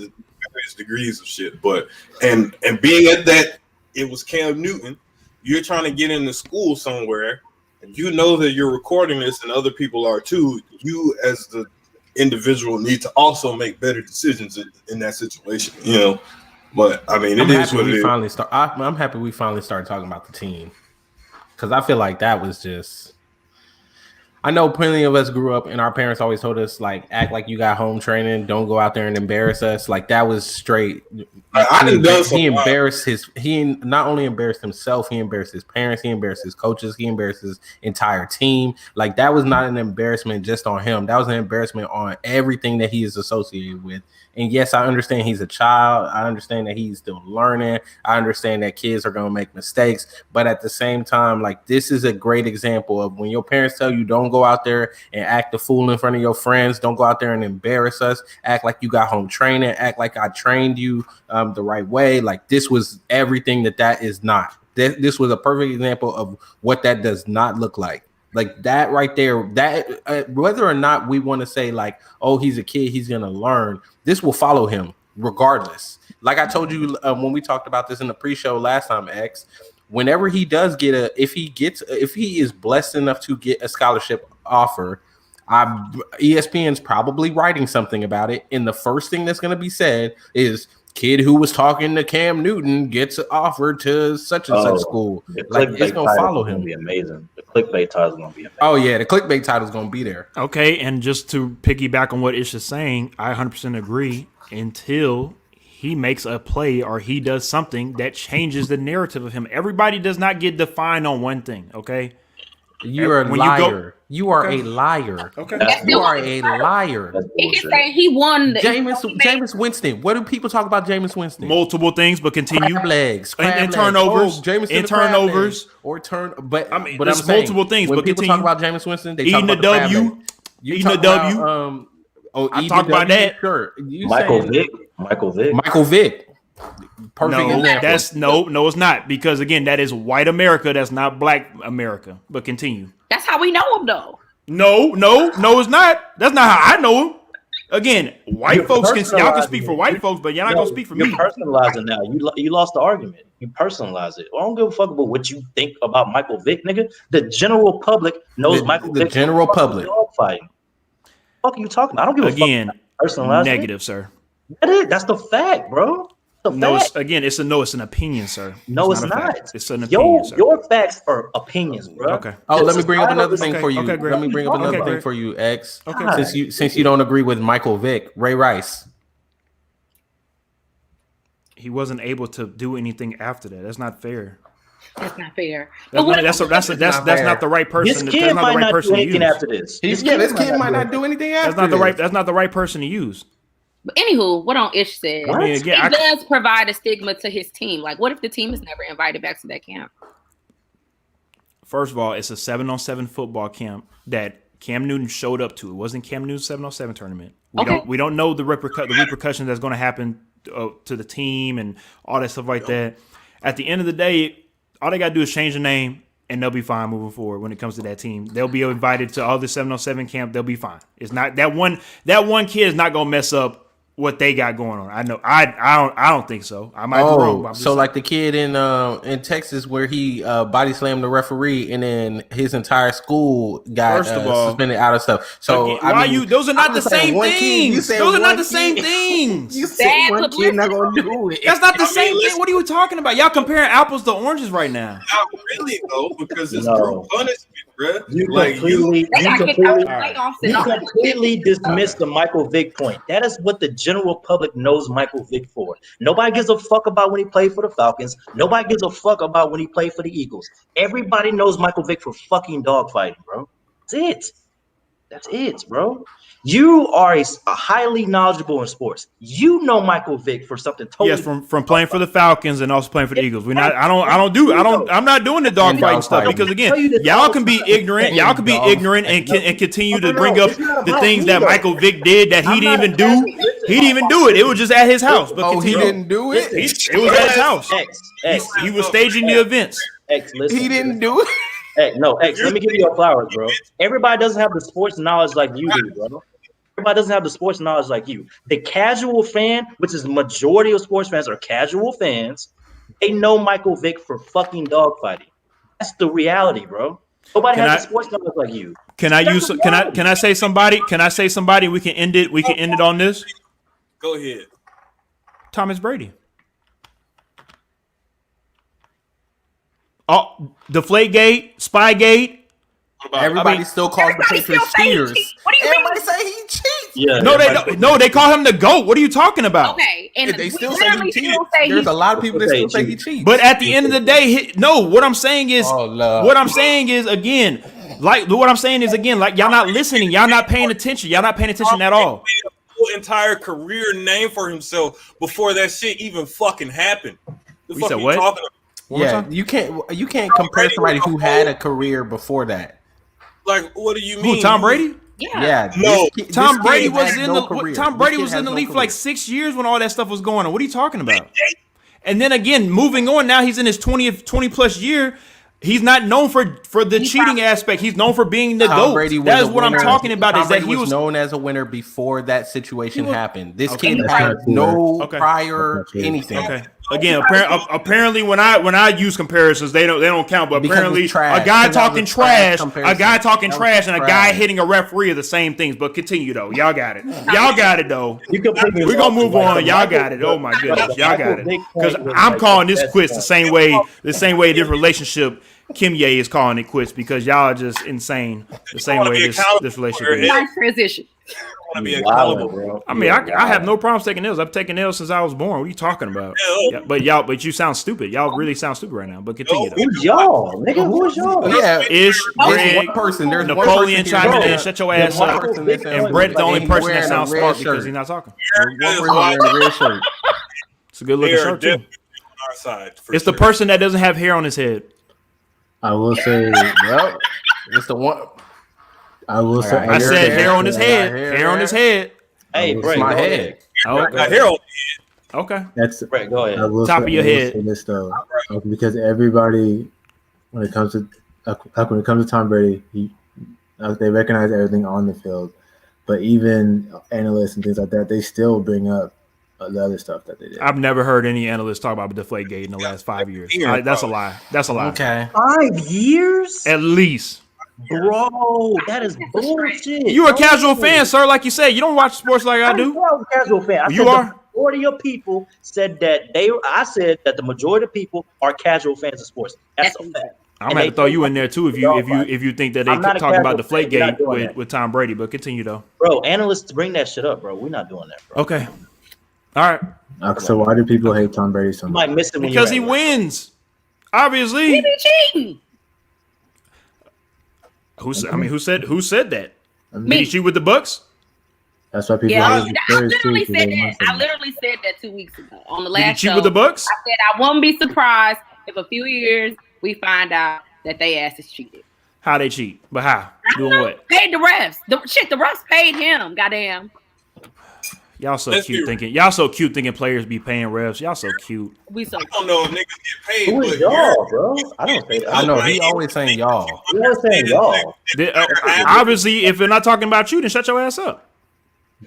Speaker 2: Various degrees of shit, but and being at that, it was Cam Newton. You're trying to get into school somewhere, and you know that you're recording this, and other people are too. You, as the individual, need to also make better decisions in that situation. You know, but I mean, it is what it is.
Speaker 6: I'm happy we finally started talking about the team because I feel like that was just. I know plenty of us grew up and our parents always told us like act like you got home training, don't go out there and embarrass us. Like that was straight. He embarrassed he not only embarrassed himself, he embarrassed his parents, he embarrassed his coaches, he embarrassed his entire team. Like that was not an embarrassment just on him. That was an embarrassment on everything that he is associated with. And yes, I understand he's a child. I understand that he's still learning. I understand that kids are going to make mistakes. But at the same time, like this is a great example of when your parents tell you don't go out there and act a fool in front of your friends. Don't go out there and embarrass us. Act like you got home training. Act like I trained you the right way. Like this was everything that is not. This was a perfect example of what that does not look like. Like that right there, that whether or not we want to say like, oh, he's a kid, he's going to learn, this will follow him regardless. Like I told you when we talked about this in the pre-show last time, X, whenever he does get if he is blessed enough to get a scholarship offer, ESPN's probably writing something about it. And the first thing that's going to be said is, kid who was talking to Cam Newton gets offered to such and such school. Like it's gonna follow him.
Speaker 5: Be amazing. The clickbait title is gonna be amazing.
Speaker 6: Oh yeah, the clickbait title is gonna be there.
Speaker 1: Okay, and just to piggyback on what Ish is saying, I 100% agree. Until he makes a play or he does something that changes the narrative of him. Everybody does not get defined on one thing. Okay.
Speaker 6: You're a liar. You are a liar.
Speaker 1: Okay.
Speaker 6: You are a liar.
Speaker 3: He can say he won.
Speaker 6: Jameis Winston. What do people talk about Jameis Winston?
Speaker 1: Multiple things, but continue.
Speaker 6: Crab legs.
Speaker 1: And turnovers.
Speaker 6: And
Speaker 1: turnovers.
Speaker 6: Or turn. But
Speaker 1: I mean,
Speaker 6: but
Speaker 1: there's multiple things.
Speaker 6: When
Speaker 1: but
Speaker 6: people
Speaker 1: continue.
Speaker 6: talk about Jameis Winston, they
Speaker 1: eating
Speaker 6: talk
Speaker 1: a
Speaker 6: about
Speaker 1: W. Eating a W. I talk about that.
Speaker 6: Sure.
Speaker 5: Michael Vick.
Speaker 6: Michael Vick. Perfect example.
Speaker 1: No, it's not, because again, that is white America. That's not black America. But continue.
Speaker 3: That's how we know him, though.
Speaker 1: No, it's not. That's not how I know him. Again, white folks y'all can speak for white folks, but y'all not gonna speak for me.
Speaker 5: You're personalizing now. You lost the argument. You personalize it. I don't give a fuck about what you think about Michael Vick, nigga. The general public knows Michael Vick.
Speaker 6: The general public.
Speaker 5: Fighting. What are you talking about? I don't give a fuck.
Speaker 1: Again, negative, sir.
Speaker 5: That's the fact, bro. a fact.
Speaker 1: It's an opinion, sir.
Speaker 5: No, it's
Speaker 1: a
Speaker 5: not.
Speaker 1: fact. It's an opinion, sir.
Speaker 5: Your facts are opinions, bro.
Speaker 1: Okay.
Speaker 6: Oh, let me bring up another thing for you.
Speaker 1: Okay, great.
Speaker 6: Let me bring up another
Speaker 1: Okay,
Speaker 6: thing for you, X.
Speaker 1: Okay.
Speaker 6: Since you don't agree with Michael Vick, Ray Rice.
Speaker 1: He wasn't able to do anything after that. That's not fair.
Speaker 3: That's not fair.
Speaker 1: That's not the right person.
Speaker 5: This kid might not do anything after this.
Speaker 6: This kid might not do anything after.
Speaker 1: That's not the right person to use.
Speaker 3: But anywho, what on Ish said,
Speaker 5: What?
Speaker 3: it does provide a stigma to his team. Like, what if the team is never invited back to that camp?
Speaker 1: First of all, it's a 7-on-7 football camp that Cam Newton showed up to. It wasn't Cam Newton's 7-on-7 tournament. We don't know the repercussions that's going to happen to the team and all that stuff like that. At the end of the day, all they got to do is change the name, and they'll be fine moving forward when it comes to that team. They'll be invited to all the 7-on-7 camp. They'll be fine. It's not that one kid is not going to mess up what they got going on. I know. I don't think so. I might be wrong. But
Speaker 6: so like the kid in Texas where he body slammed the referee and then his entire school got suspended out of stuff. So
Speaker 1: those are not the same things. Those are not the same things.
Speaker 6: You said one kid not gonna do it.
Speaker 1: That's not the same thing. What are you talking about? Y'all comparing apples to oranges right now.
Speaker 2: Not really though, because it's true punishment, bro.
Speaker 5: You completely dismiss the Michael Vick point. That is what the general public knows Michael Vick for. Nobody gives a fuck about when he played for the Falcons. Nobody gives a fuck about when he played for the Eagles. Everybody knows Michael Vick for fucking dogfighting, bro. That's it, bro. You are a highly knowledgeable in sports. You know Michael Vick for something totally.
Speaker 1: Yes, from playing for the Falcons and also playing for the Eagles. I'm not doing the dogfighting stuff because again, y'all can be ignorant. Y'all can be ignorant and continue to bring up the things that Michael Vick did that he didn't even do. He didn't even do it. It was just at his house. But
Speaker 6: he didn't do it.
Speaker 1: It was at his house. He was staging the events.
Speaker 6: He didn't do it.
Speaker 5: X, let me give you your flowers, bro. Everybody doesn't have the sports knowledge like you do, bro. Everybody doesn't have the sports knowledge like you. The casual fan, which is the majority of sports fans are casual fans, they know Michael Vick for fucking dogfighting. That's the reality, bro. Nobody has the sports knowledge like you.
Speaker 1: Can I say somebody? Can I say somebody? We can end it. We can end it on this.
Speaker 2: Go ahead.
Speaker 1: Thomas Brady. Oh, Deflategate, Spygate.
Speaker 6: Everybody still calls the Patriots cheaters.
Speaker 3: What do you
Speaker 6: Everybody say he cheats.
Speaker 5: Yeah,
Speaker 1: no, they don't. No, they call him the GOAT. What are you talking about?
Speaker 3: Okay, and
Speaker 6: they still say he cheats. There's a lot of people that still say he cheats.
Speaker 1: But at the end of the day, what I'm saying is, again, like y'all not listening. Y'all not paying attention. Y'all not paying attention at all.
Speaker 2: Entire career name for himself before that shit even fucking happened.
Speaker 1: You said what?
Speaker 6: Yeah, you can't compare somebody who had a career before that.
Speaker 2: Like, what do you mean?
Speaker 1: Who, Tom Brady?
Speaker 3: Yeah.
Speaker 2: No.
Speaker 1: Tom Brady was in the league for like 6 years when all that stuff was going on. What are you talking about? And then again, moving on, now he's in his 20 plus year. He's not known for the cheating aspect. He's known for being the GOAT. That is what I'm talking about.
Speaker 6: Tom
Speaker 1: is that
Speaker 6: Brady
Speaker 1: he was
Speaker 6: known as a winner before that situation happened. This kid had no prior anything.
Speaker 1: Okay. Again, apparently, when I use comparisons, they don't count. But apparently, a guy talking trash, and a guy hitting a referee are the same things. But continue though, y'all got it. Y'all got it though. We're gonna move on. Y'all got it. Oh my goodness, y'all got it. Because I'm calling this quits the same way this relationship Kim Ye is calling it quits because y'all are just insane. The same way this relationship is.
Speaker 3: Nice transition.
Speaker 2: To be accountable, bro.
Speaker 1: I mean, I have no problems taking L's. I've taken L's since I was born. What are you talking about? Yeah, but you sound stupid. Y'all really sound stupid right now. But continue.
Speaker 5: Who's y'all, nigga? Who's y'all?
Speaker 6: Yeah,
Speaker 1: Ish, Greg,
Speaker 6: one person. There's
Speaker 1: Napoleon chiming in. Shut your ass up.
Speaker 6: And
Speaker 1: Brett's the only person that sounds smart because he's not talking. It's a good looking shirt too.
Speaker 2: Our side,
Speaker 1: it's the person that doesn't have hair on his head.
Speaker 4: I will say,
Speaker 6: well, it's the one.
Speaker 4: I will say.
Speaker 1: I said hair on his head. Hair on his head.
Speaker 5: Hey, Brett,
Speaker 6: my head.
Speaker 2: Got hair on the head.
Speaker 1: Okay.
Speaker 5: That's Brett. Go ahead.
Speaker 1: Top of your head.
Speaker 4: This though, because everybody, when it comes to Tom Brady, they recognize everything on the field, but even analysts and things like that, they still bring up the other stuff that they did.
Speaker 1: I've never heard any analyst talk about Deflategate in the last 5 years. That's a lie. That's a lie.
Speaker 6: Okay.
Speaker 5: 5 years?
Speaker 1: At least.
Speaker 5: Bro, that is bullshit.
Speaker 1: You're a casual fan, sir. Like you said, you don't watch sports like I do.
Speaker 5: I'm a casual fan.
Speaker 1: You are?
Speaker 5: majority of people said that I said that the majority of people are casual fans of sports. That's a fact.
Speaker 1: I'm gonna have to throw you in there too if you think that they
Speaker 5: I'm not a
Speaker 1: talking about
Speaker 5: casual fan. We're not
Speaker 1: Deflategate
Speaker 5: doing that.
Speaker 1: with Tom Brady. But continue though.
Speaker 5: Bro, analysts bring that shit up, bro. We're not doing that, bro.
Speaker 1: Okay. All right.
Speaker 4: So why do people hate Tom Brady so
Speaker 5: You
Speaker 4: much?
Speaker 5: might miss it when
Speaker 1: Because he
Speaker 5: you're at work.
Speaker 1: wins. Obviously.
Speaker 3: He be cheating.
Speaker 1: Who said that? Did he
Speaker 3: Me.
Speaker 1: cheat with the Bucks?
Speaker 4: That's why people
Speaker 3: Yeah,
Speaker 4: hate the
Speaker 3: I
Speaker 4: Spurs too.
Speaker 3: literally
Speaker 4: 'cause
Speaker 3: said
Speaker 4: they want
Speaker 3: that. I
Speaker 4: something.
Speaker 3: literally said that 2 weeks ago on the
Speaker 1: Did he
Speaker 3: last
Speaker 1: cheat
Speaker 3: show.
Speaker 1: with the Bucks?
Speaker 3: I said I won't be surprised if a few years we find out that they ass is cheated.
Speaker 1: How they cheat? But how? Doing what?
Speaker 3: Paid the refs. The refs paid him. Goddamn.
Speaker 1: Y'all so
Speaker 2: Let's
Speaker 1: cute
Speaker 2: be-
Speaker 1: thinking. Y'all so cute thinking players be paying refs. Y'all so cute.
Speaker 3: We so
Speaker 2: I don't know if niggas get paid,
Speaker 5: Who is
Speaker 2: but
Speaker 5: y'all, bro? I don't say that.
Speaker 6: I know he always saying y'all.
Speaker 5: He always saying y'all.
Speaker 1: Obviously, if they're not talking about you, then shut your ass up.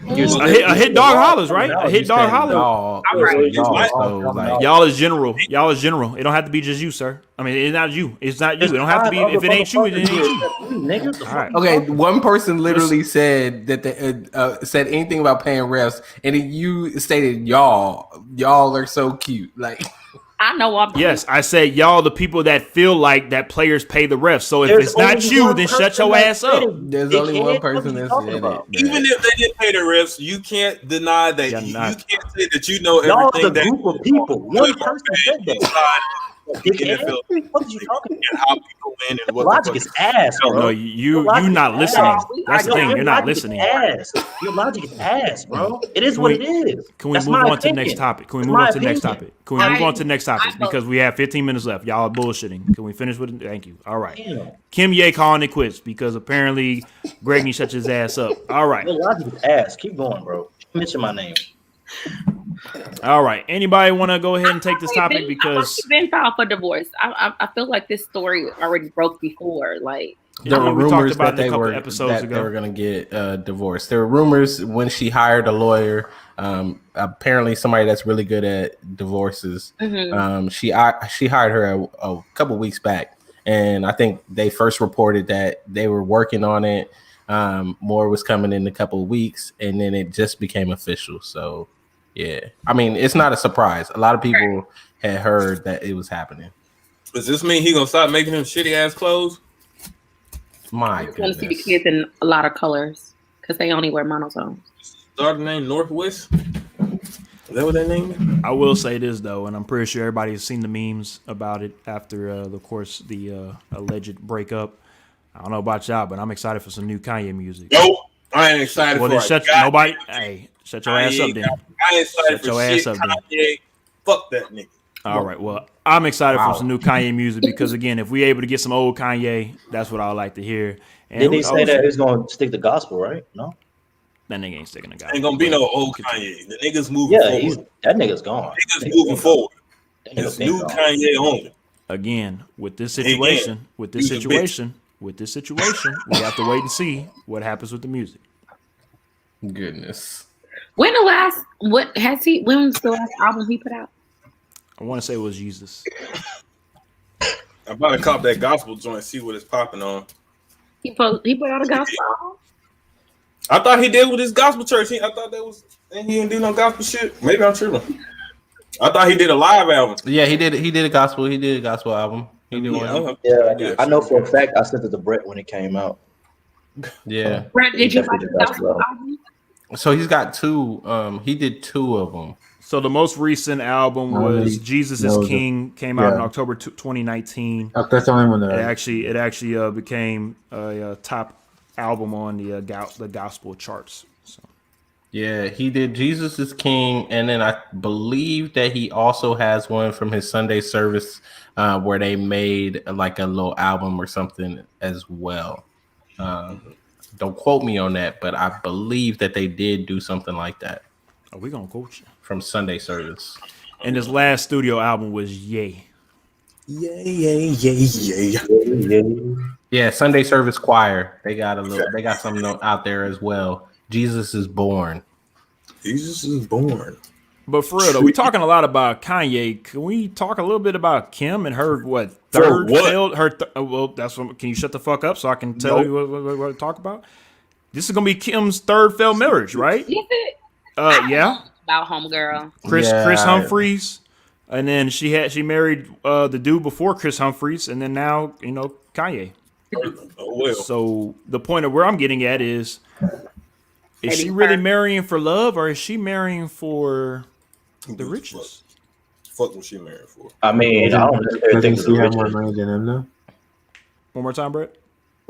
Speaker 5: You're
Speaker 1: A hit dog hollers, right? A hit dog hollers.
Speaker 6: Y'all,
Speaker 3: Alright.
Speaker 6: y'all, so like,
Speaker 1: Y'all is general. Y'all is general. It don't have to be just you, sir. I mean, it's not you. It's not you. It don't have to be. If it ain't you, it ain't you.
Speaker 5: Nigga.
Speaker 1: All right.
Speaker 6: okay, one person literally said that they said anything about paying refs, and then you stated y'all are so cute. Like,
Speaker 3: I know I'm
Speaker 1: Yes, I said y'all the people that feel like that players pay the refs. So if
Speaker 5: There's
Speaker 1: it's not
Speaker 5: only
Speaker 1: you,
Speaker 5: one
Speaker 1: then shut
Speaker 5: person
Speaker 1: your
Speaker 5: that
Speaker 1: ass up.
Speaker 5: said it,
Speaker 6: there's only one
Speaker 5: dickhead.
Speaker 6: person
Speaker 5: What
Speaker 6: that
Speaker 5: you talking
Speaker 6: said
Speaker 5: about?
Speaker 6: it.
Speaker 2: even if they didn't pay the refs, you can't deny that.
Speaker 1: Yeah,
Speaker 2: You
Speaker 1: not-
Speaker 2: can't say that you know
Speaker 5: Y'all is a
Speaker 2: everything that
Speaker 5: group of people. One person said that. Dickhead.
Speaker 2: NFL
Speaker 5: What are you talking
Speaker 2: and how people win and
Speaker 5: about?
Speaker 2: what
Speaker 5: Logic
Speaker 2: the
Speaker 5: is ass, bro.
Speaker 1: No,
Speaker 5: Your
Speaker 1: you
Speaker 5: logic
Speaker 1: not
Speaker 5: is
Speaker 1: listening.
Speaker 5: ass.
Speaker 1: That's the
Speaker 3: Yo,
Speaker 1: thing.
Speaker 5: Your
Speaker 1: You're not
Speaker 5: logic is
Speaker 1: listening.
Speaker 5: ass. Your logic is ass, bro. It is
Speaker 1: Can
Speaker 5: what
Speaker 1: we-
Speaker 5: it is.
Speaker 1: Can we
Speaker 5: That's
Speaker 1: move
Speaker 5: my
Speaker 1: on to the next
Speaker 5: opinion.
Speaker 1: topic? Can we
Speaker 5: That's
Speaker 1: move
Speaker 5: my
Speaker 1: on to the next
Speaker 5: opinion.
Speaker 1: topic? Can we move on to the next topic?
Speaker 3: I-
Speaker 1: Because we have 15 minutes left. Y'all are bullshitting. Can we finish with it? Thank you. All right.
Speaker 5: Damn.
Speaker 1: Kim Ye calling it quits because apparently Greg needs to shut his ass up. All right.
Speaker 5: Your logic is ass. Keep going, bro. Mention my name.
Speaker 1: All right. Anybody want to go ahead and take this topic?
Speaker 3: I've
Speaker 1: Because
Speaker 3: been filed for divorce. I feel like this story already broke before. Like
Speaker 6: There
Speaker 1: I know
Speaker 6: were
Speaker 1: we talked
Speaker 6: rumors
Speaker 1: about
Speaker 6: that
Speaker 1: it a
Speaker 6: they
Speaker 1: couple
Speaker 6: were
Speaker 1: episodes ago.
Speaker 6: going to get divorced. There were rumors when she hired a lawyer. Apparently, somebody that's really good at divorces. She hired her a couple weeks back, and I think they first reported that they were working on it. More was coming in a couple of weeks, and then it just became official. So, yeah, I mean, it's not a surprise. A lot of people had heard that it was happening.
Speaker 2: Does this mean he gonna stop making them shitty ass clothes?
Speaker 6: My
Speaker 3: I just want to see the
Speaker 6: goodness.
Speaker 3: kids in a lot of colors because they only wear monotones.
Speaker 2: Start the name Northwest. Is that what that name is?
Speaker 1: I will say this though, and I'm pretty sure everybody's seen the memes about it after, of course, the alleged breakup. I don't know about y'all, but I'm excited for some new Kanye music.
Speaker 2: Nope. I ain't excited
Speaker 1: Well,
Speaker 2: for
Speaker 1: then
Speaker 2: it.
Speaker 1: shut nobody. Hey, shut your ass up then.
Speaker 2: I ain't excited
Speaker 1: Shut
Speaker 2: for
Speaker 1: your ass
Speaker 2: shit.
Speaker 1: up then.
Speaker 2: Kanye, fuck that nigga.
Speaker 1: All right. Well, I'm excited
Speaker 6: Wow.
Speaker 1: for some new Kanye music because again, if we able to get some old Kanye, that's what I like to hear. And
Speaker 5: Didn't he
Speaker 1: who
Speaker 5: say
Speaker 1: knows?
Speaker 5: that he's going to stick to gospel, right? No.
Speaker 1: That nigga ain't sticking to God.
Speaker 2: Ain't gonna be no old Kanye. The nigga's moving
Speaker 5: Yeah,
Speaker 2: forward.
Speaker 5: that nigga's gone.
Speaker 2: Nigga's moving forward.
Speaker 5: That nigga
Speaker 2: It's
Speaker 5: been
Speaker 2: new
Speaker 5: gone.
Speaker 2: Kanye only.
Speaker 1: Again, with this
Speaker 2: Again,
Speaker 1: situation,
Speaker 2: use a bitch.
Speaker 1: we have to wait and see what happens with the music.
Speaker 6: Goodness.
Speaker 3: When was the last album he put out?
Speaker 1: I want to say it was Jesus.
Speaker 2: I'm about to cop that gospel joint, see what it's popping on.
Speaker 3: He put out a gospel album.
Speaker 2: I thought he did with his gospel church. I thought that was, and he didn't do no gospel shit. Maybe I'm tripping. I thought he did a live album.
Speaker 6: Yeah, he did a gospel. He did a gospel album. He did one.
Speaker 5: Yeah, I know for a fact I sent it to Brett when it came out.
Speaker 6: Yeah.
Speaker 3: Brett, did you like
Speaker 5: Definitely
Speaker 3: the
Speaker 5: the
Speaker 3: gospel
Speaker 5: gospel
Speaker 3: album?
Speaker 6: So he's got two. He did two of them.
Speaker 1: So the most recent album was Jesus is
Speaker 4: No,
Speaker 1: King. Came out in
Speaker 4: yeah.
Speaker 1: October 2019.
Speaker 4: That's the only one
Speaker 1: It
Speaker 4: that
Speaker 1: actually became a top album on the gospel charts. So
Speaker 6: Yeah, he did Jesus is King, and then I believe that he also has one from his Sunday service where they made like a little album or something as well. Don't quote me on that, but I believe that they did do something like that
Speaker 1: are we gonna coach you?
Speaker 6: from Sunday service.
Speaker 1: And his last studio album was Yay.
Speaker 2: Yeah.
Speaker 6: Yeah, Sunday service choir. They got something out there as well. Jesus is born.
Speaker 2: Jesus is born.
Speaker 1: But for real though, we talking a lot about Kanye. Can we talk a little bit about Kim and her third
Speaker 2: what?
Speaker 1: failed? Well, that's what. Can you shut the fuck up so I can tell you what to talk about? This is gonna be Kim's third failed marriage, right?
Speaker 3: Is it?
Speaker 1: Yeah.
Speaker 3: about homegirl.
Speaker 1: Chris Humphries, and then she married the dude before Chris Humphries, and then now Kanye.
Speaker 2: Oh well.
Speaker 1: So the point of where I'm getting at is
Speaker 3: Maybe
Speaker 1: she really
Speaker 3: her.
Speaker 1: marrying for love, or is she marrying for
Speaker 2: Who
Speaker 1: the
Speaker 2: gives a
Speaker 1: riches?
Speaker 2: fuck was she married for?
Speaker 5: I mean, I don't necessarily think
Speaker 4: Doesn't
Speaker 5: it's
Speaker 4: she
Speaker 5: the
Speaker 4: have more
Speaker 5: riches.
Speaker 4: money than them though?
Speaker 1: One more time, Brett.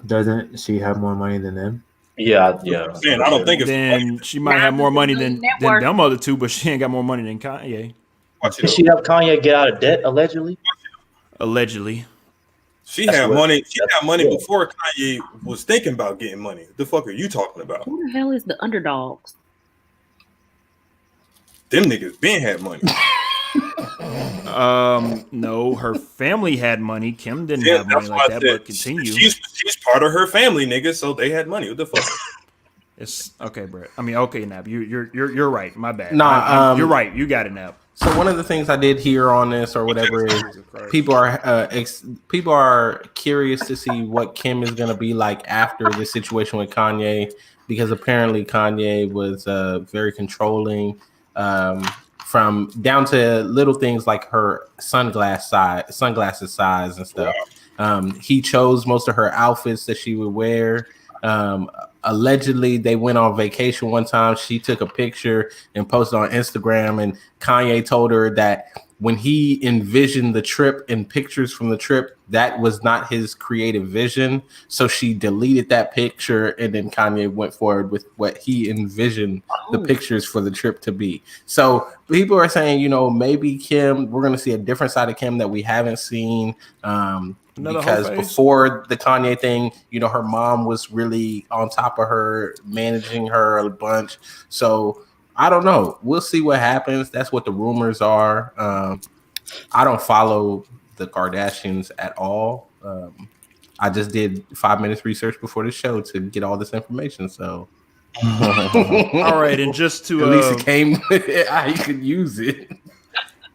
Speaker 4: Doesn't she have more money than them?
Speaker 5: Yeah.
Speaker 2: Man, I don't think it's
Speaker 1: Then she might have more money than them other two, but she ain't got more money than Kanye,
Speaker 2: watch it
Speaker 5: Did
Speaker 2: up.
Speaker 5: she help Kanye get out of debt allegedly?
Speaker 1: allegedly.
Speaker 2: She
Speaker 5: That's
Speaker 2: had
Speaker 5: what-
Speaker 2: money. She had money
Speaker 5: yeah.
Speaker 2: before Kanye was thinking about getting money. The fuck are you talking about?
Speaker 3: Who the hell is the underdogs?
Speaker 2: Them niggas been had money.
Speaker 1: No, her family had money. Kim didn't
Speaker 2: Yeah,
Speaker 1: have money
Speaker 2: that's
Speaker 1: like
Speaker 2: why I
Speaker 1: that.
Speaker 2: said
Speaker 1: But continue.
Speaker 2: she's part of her family, nigga. So they had money. What the fuck?
Speaker 1: It's okay, Brett. I mean, okay, Nap. You're right. My bad.
Speaker 6: Nah,
Speaker 1: you're right. You got it, Nap.
Speaker 6: So one of the things I did hear on this or whatever is people are curious to see what Kim is going to be like after this situation with Kanye, because apparently Kanye was very controlling, from down to little things like her sunglasses size and stuff. He chose most of her outfits that she would wear. Allegedly, they went on vacation one time. She took a picture and posted on Instagram, and Kanye told her that when he envisioned the trip and pictures from the trip, that was not his creative vision. So she deleted that picture, and then Kanye went forward with what he envisioned the pictures for the trip to be. So people are saying, maybe Kim, we're going to see a different side of Kim that we haven't seen. Because before the Kanye thing, her mom was really on top of her, managing her a bunch. So I don't know. We'll see what happens. That's what the rumors are. I don't follow the Kardashians at all. I just did 5 minutes research before the show to get all this information. So,
Speaker 1: all right, and just to
Speaker 6: at least it came, I could use it.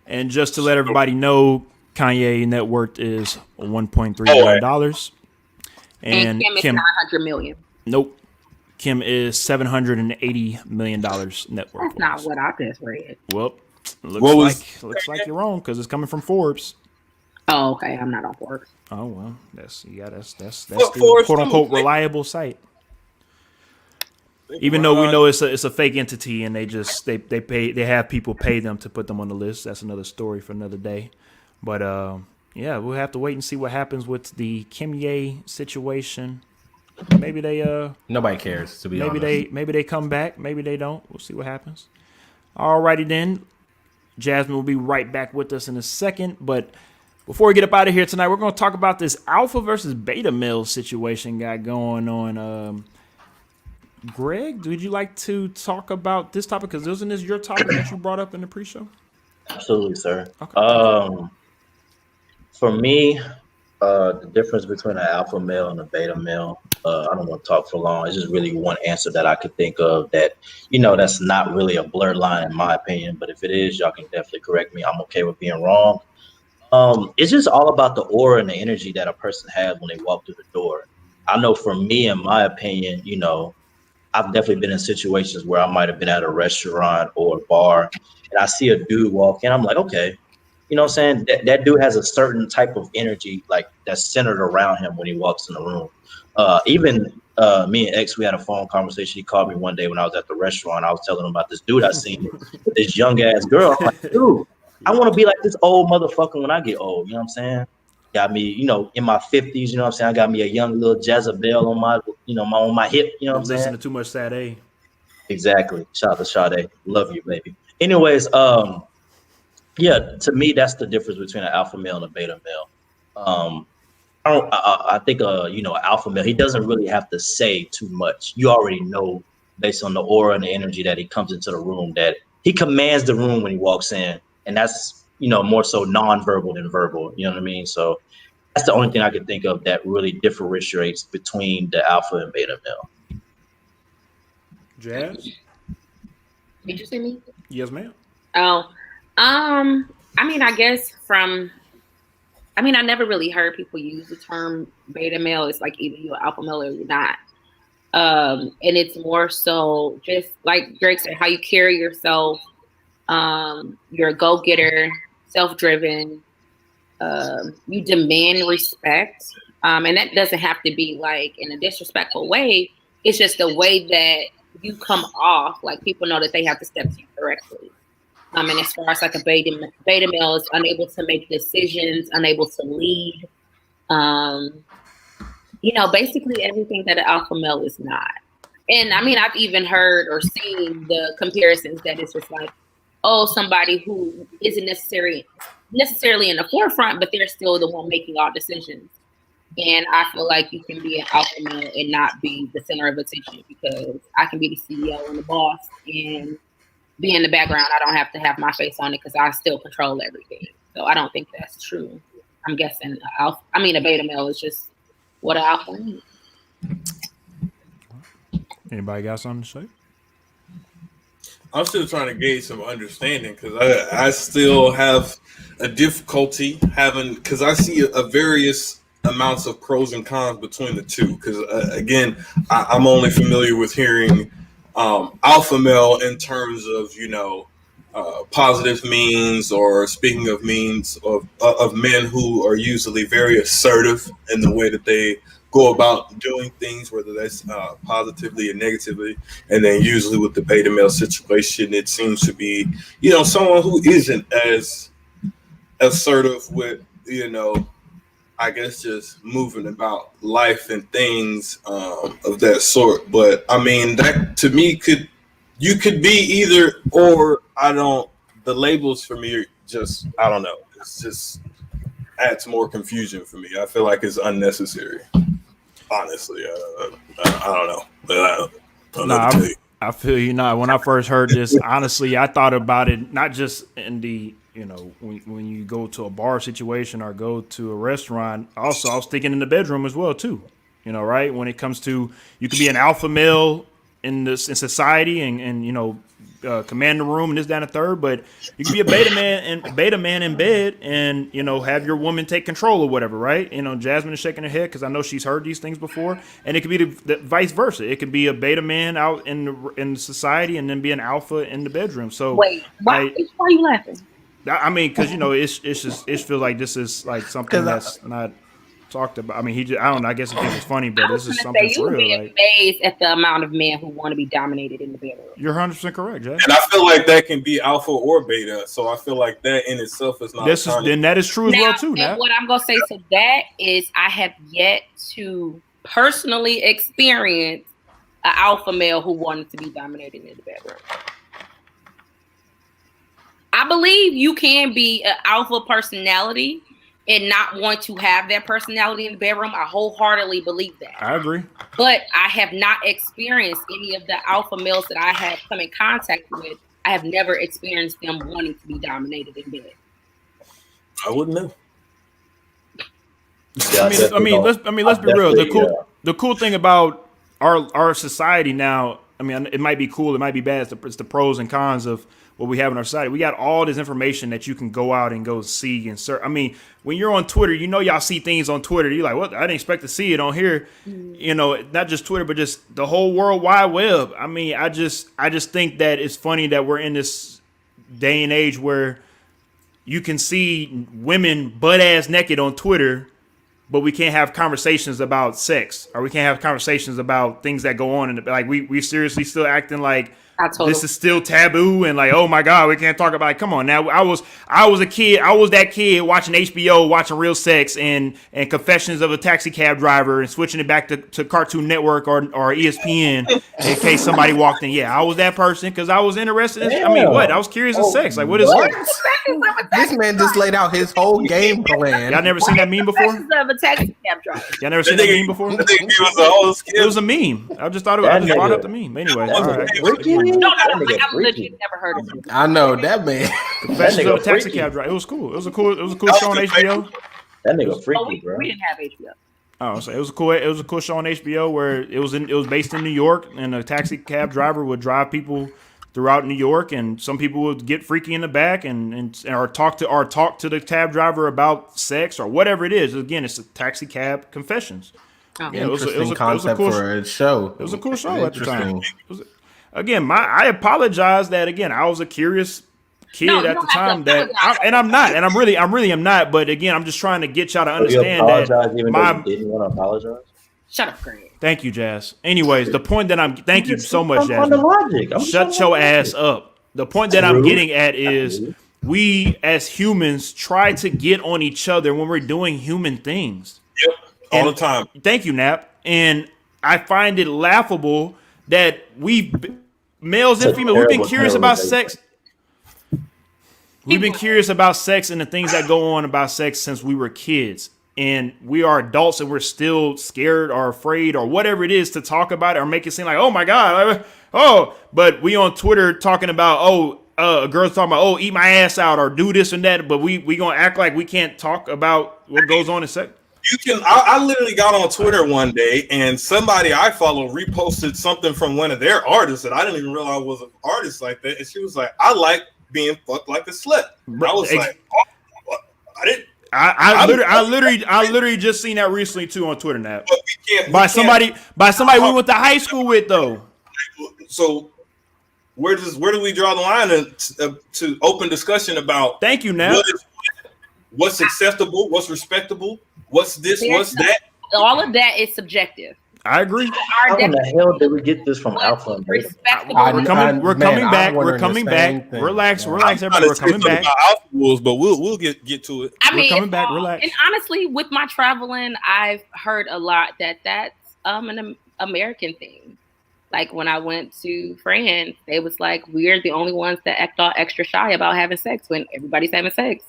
Speaker 1: And just to let everybody know, Kanye net worth is $1.3 billion.
Speaker 3: And Kim is 900 million.
Speaker 1: Nope. Kim is $780 million net worth.
Speaker 3: That's not what I just read.
Speaker 1: Well, looks like you're wrong because it's coming from Forbes.
Speaker 3: Oh, okay. I'm not on Forbes.
Speaker 1: Oh well, that's the quote unquote reliable site. Even though we know it's a fake entity and they have people pay them to put them on the list. That's another story for another day. But yeah, we'll have to wait and see what happens with the Kim Ye situation. Maybe they
Speaker 6: nobody cares, to be honest.
Speaker 1: Maybe they come back, maybe they don't. We'll see what happens. Alrighty then. Jasmine will be right back with us in a second, but before we get up out of here tonight, we're going to talk about this alpha versus beta male situation got going on. Greg, would you like to talk about this topic? Because isn't this your topic that you brought up in the pre-show?
Speaker 5: Absolutely, sir.
Speaker 1: Okay.
Speaker 5: For me, the difference between an alpha male and a beta male, I don't want to talk for long. It's just really one answer that I could think of that, that's not really a blurred line in my opinion. But if it is, y'all can definitely correct me. I'm okay with being wrong. It's just all about the aura and the energy that a person has when they walk through the door. I know for me, in my opinion, I've definitely been in situations where I might have been at a restaurant or a bar and I see a dude walk in. I'm like, okay, what I'm saying? That dude has a certain type of energy like that's centered around him when he walks in the room. Even me and X, we had a phone conversation. He called me one day when I was at the restaurant. I was telling him about this dude I seen with this young ass girl. I'm like, dude, I want to be like this old motherfucker when I get old. You know what I'm saying? Got me, in my 50s. You know what I'm saying? I got me a young little Jezebel on my, on my hip. You know what I'm saying?
Speaker 1: Listening to too much Sade.
Speaker 5: Exactly. Shout out to Sade. Love you, baby. Anyways, yeah, to me, that's the difference between an alpha male and a beta male. I think, an alpha male, he doesn't really have to say too much. You already know based on the aura and the energy that he comes into the room that he commands the room when he walks in. And that's, more so non-verbal than verbal. You know what I mean? So that's the only thing I can think of that really differentiates between the alpha and beta male.
Speaker 1: Jazz?
Speaker 3: Did you see me?
Speaker 1: Yes, ma'am.
Speaker 3: Oh, I mean, I guess I never really heard people use the term beta male. It's like either you're alpha male or you're not. And it's more so just like Drake said, how you carry yourself You're a go-getter, self-driven. You demand respect. And that doesn't have to be like in a disrespectful way. It's just the way that you come off. Like people know that they have to step to you correctly. And as far as like a beta male is unable to make decisions, unable to lead, basically everything that an alpha male is not. And I mean, I've even heard or seen the comparisons that it's just like, oh, somebody who isn't necessarily in the forefront, but they're still the one making all decisions. And I feel like you can be an alpha male and not be the center of attention, because I can be the CEO and the boss and be in the background. I don't have to have my face on it because I still control everything. So I don't think that's true. I'm guessing a beta male is just what an alpha is.
Speaker 1: Anybody got something to say?
Speaker 2: I'm still trying to gauge some understanding because I still have a difficulty having, because I see a various amounts of pros and cons between the two. Because again, I'm only familiar with hearing alpha male in terms of positive means, or speaking of means of men who are usually very assertive in the way that they go about doing things, whether that's positively or negatively. And then usually with the beta male situation, it seems to be, someone who isn't as assertive with, I guess just moving about life and things of that sort. But I mean, that to me you could be either or. The labels for me are just, I don't know. It's just adds more confusion for me. I feel like it's unnecessary. Honestly, I don't know. But I don't know what to tell you.
Speaker 1: I feel you. When I first heard this, honestly, I thought about it not just in the, when you go to a bar situation or go to a restaurant. Also, I was thinking in the bedroom as well too. Right? When it comes to, you could be an alpha male in society and command the room and this, that, and the third, but you can be a beta man in bed and have your woman take control or whatever, right? Jasmine is shaking her head because I know she's heard these things before, and it could be the vice versa. It could be a beta man out in society and then be an alpha in the bedroom. So
Speaker 3: wait, why are you laughing?
Speaker 1: I mean, because it feels like this is like something that's not talked about. I mean, I don't know. I guess he thinks it's funny, but this is something for real.
Speaker 3: You would be amazed at the amount of men who want to be dominated in the bedroom.
Speaker 1: You're 100% correct, Jack.
Speaker 2: And I feel like that can be alpha or beta. So I feel like that in itself is not.
Speaker 1: Then that is true as well too.
Speaker 3: Now, what I'm gonna say to that is, I have yet to personally experience an alpha male who wanted to be dominated in the bedroom. I believe you can be an alpha personality and not want to have that personality in the bedroom. I wholeheartedly believe that.
Speaker 1: I agree.
Speaker 3: But I have not experienced any of the alpha males that I have come in contact with. I have never experienced them wanting to be dominated in bed.
Speaker 2: I wouldn't know.
Speaker 1: Yeah, let's be real. The cool thing about our society now, I mean, it might be cool, it might be bad. It's the pros and cons of what we have in our society. We got all this information that you can go out and go see and search. I mean, when you're on Twitter, y'all see things on Twitter. You're like, what? I didn't expect to see it on here. Not just Twitter, but just the whole World Wide Web. I mean, I just think that it's funny that we're in this day and age where you can see women butt ass naked on Twitter, but we can't have conversations about sex, or we can't have conversations about things that go on. And like we seriously still acting like this is still taboo, and like, oh my God, we can't talk about it. Come on now. I was a kid. I was that kid watching HBO, watching Real Sex and Confessions of a Taxi Cab Driver, and switching it back to Cartoon Network or ESPN in case somebody walked in. Yeah, I was that person because I was interested in. I mean, what? I was curious in sex. Like, what is sex?
Speaker 6: This man just laid out his whole game plan.
Speaker 1: Y'all never seen that meme before?
Speaker 3: Of a taxi cab driver.
Speaker 1: Y'all never seen that meme before? It was a meme. I just thought I just brought up the meme. Anyway, all right.
Speaker 3: No, I've legit never heard of it.
Speaker 6: I know that man.
Speaker 1: Confessions of a Taxi Cab Driver. It was cool. It was a cool show on HBO.
Speaker 5: That nigga freaky, bro.
Speaker 3: We didn't have HBO.
Speaker 1: Oh, so it was a cool show on HBO where it was based in New York, and a taxi cab driver would drive people throughout New York, and some people would get freaky in the back or talk to the cab driver about sex or whatever it is. Again, it's a taxi cab confessions.
Speaker 6: Oh. Yeah, interesting concept for a show.
Speaker 1: It was a cool show at the time. Again, I apologize that, again, I was a curious kid
Speaker 3: No, you
Speaker 1: at
Speaker 3: don't
Speaker 1: the
Speaker 3: have to
Speaker 1: time that,
Speaker 3: apologize.
Speaker 1: I'm not, and I'm really am not. But again, I'm just trying to get y'all to
Speaker 5: So you
Speaker 1: understand that
Speaker 5: apologize even though you
Speaker 1: my.
Speaker 5: didn't want to apologize?
Speaker 3: Shut up, Greg.
Speaker 1: Thank you, Jazz. Anyways, the point that thank you so much,
Speaker 5: I'm on the
Speaker 1: Jasmine.
Speaker 5: logic. I'm just on
Speaker 1: Shut
Speaker 5: the
Speaker 1: your
Speaker 5: logic.
Speaker 1: ass up. The point that I'm
Speaker 5: Rude.
Speaker 1: getting at is we as humans try to get on each other when we're doing human things.
Speaker 2: Yep. All
Speaker 1: And
Speaker 2: the time.
Speaker 1: thank you, Nap. And I find it laughable that males and
Speaker 5: It's a
Speaker 1: females, we've been
Speaker 5: terrible
Speaker 1: curious about
Speaker 5: generalization.
Speaker 1: sex. We've been curious about sex and the things that go on about sex since we were kids. And we are adults and we're still scared or afraid or whatever it is to talk about it or make it seem like, oh my God. But we on Twitter talking about, a girl's talking about, eat my ass out or do this and that. But we going to act like we can't talk about what goes on in sex.
Speaker 2: You can. I literally got on Twitter one day and somebody I follow reposted something from one of their artists that I didn't even realize was an artist like that. And she was like, I like being fucked like a slut. And I was like, I didn't.
Speaker 1: I literally just seen that recently too on Twitter now.
Speaker 2: But we can't.
Speaker 1: By somebody we went to high school with though.
Speaker 2: So where do we draw the line to open discussion about?
Speaker 1: Thank you, Nap.
Speaker 2: What's acceptable? What's respectable? What's this? What's that?
Speaker 3: All of that is subjective.
Speaker 1: I agree.
Speaker 5: How in the hell did we get this from Alpha and Beta?
Speaker 1: We're coming back. We're coming back. Relax, everybody. We're coming back.
Speaker 2: Alpha rules, but we'll get to it.
Speaker 1: We're coming back. Relax.
Speaker 3: And honestly, with my traveling, I've heard a lot that's an American thing. Like when I went to France, they was like, we're the only ones that act all extra shy about having sex when everybody's having sex.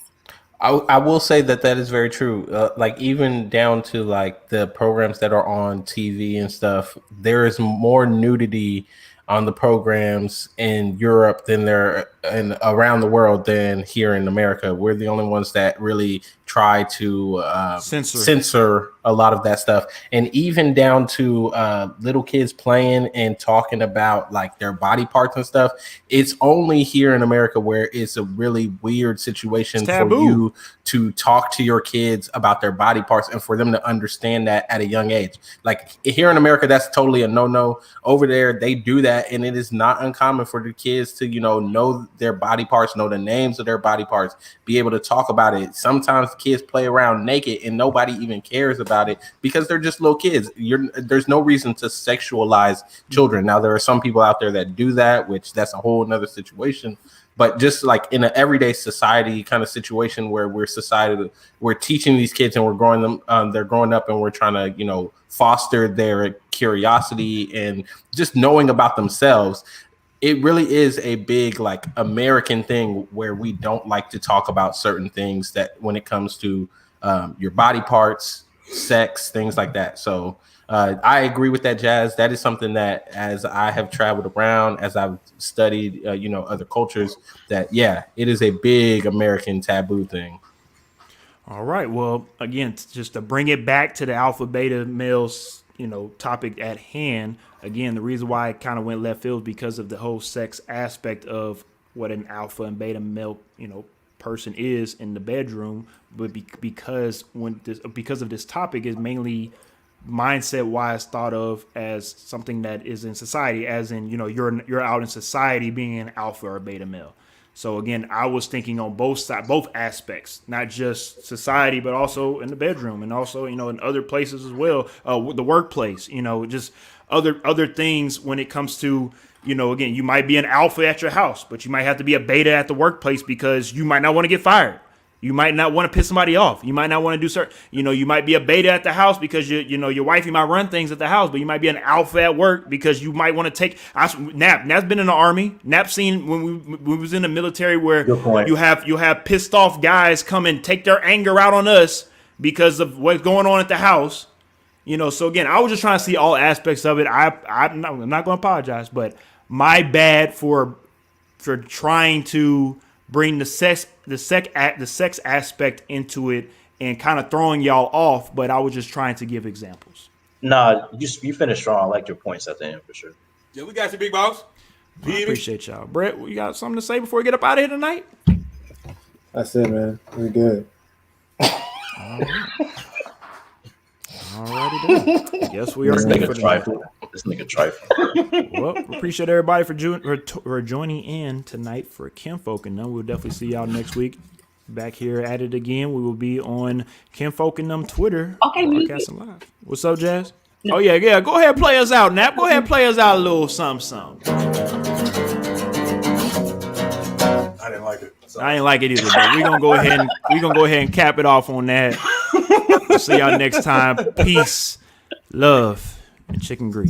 Speaker 6: I will say that is very true. Like even down to like the programs that are on TV and stuff, there is more nudity on the programs in Europe than there and around the world than here in America. We're the only ones that really try to censor a lot of that stuff, and even down to little kids playing and talking about like their body parts and stuff. It's only here in America where it's a really weird situation for you to talk to your kids about their body parts and for them to understand that at a young age. Like here in America, that's totally a no-no. Over there, they do that, and it is not uncommon for the kids to, know their body parts, know the names of their body parts, be able to talk about it. Sometimes kids play around naked and nobody even cares about it because they're just little kids. There's no reason to sexualize children. Now, there are some people out there that do that, which that's a whole nother situation. But just like in an everyday society kind of situation where we're teaching these kids and we're growing them, they're growing up and we're trying to, foster their curiosity and just knowing about themselves. It really is a big like American thing where we don't like to talk about certain things that when it comes to your body parts, sex, things like that. So I agree with that, Jazz. That is something that as I have traveled around, as I've studied, other cultures, that, yeah, it is a big American taboo thing.
Speaker 1: All right. Well, again, just to bring it back to the alpha beta males, topic at hand. Again, the reason why I kind of went left field is because of the whole sex aspect of what an alpha and beta male, person is in the bedroom. But because of this topic is mainly mindset wise thought of as something that is in society, as in, you're out in society being an alpha or beta male. So again, I was thinking on both sides, both aspects, not just society, but also in the bedroom and also, in other places as well. The workplace, just other things when it comes to, again, you might be an alpha at your house, but you might have to be a beta at the workplace because you might not want to get fired. You might not want to piss somebody off. You might not want to do certain, you might be a beta at the house because your wifey might run things at the house, but you might be an alpha at work because you might want to take. Nap's been in the army. Nap's seen when we was in the military where you have pissed off guys come and take their anger out on us because of what's going on at the house. So again, I was just trying to see all aspects of it. I'm not going to apologize, but my bad for trying to bring the sex aspect into it and kind of throwing y'all off, but I was just trying to give examples.
Speaker 5: Nah, you finished strong. I liked your points at the end for sure.
Speaker 2: Yeah, we got you, big boss.
Speaker 1: I appreciate y'all. Brett, you got something to say before we get up out of here tonight?
Speaker 4: That's it, man. We're good.
Speaker 1: Alrighty then. I guess we are good for the night.
Speaker 5: This nigga trifling.
Speaker 1: Well, appreciate everybody for joining in tonight for Kinfolk and Nem. We'll definitely see y'all next week. Back here at it again. We will be on Kinfolk and Nem Twitter.
Speaker 3: Okay, music.
Speaker 1: Broadcasting live. What's up, Jazz? No. Oh, yeah. Go ahead and play us out, Nap. Go ahead and play us out a little something.
Speaker 2: I didn't like it. So.
Speaker 1: I didn't like it either, but we're gonna go ahead and cap it off on that. See y'all next time. Peace, love, and chicken grease.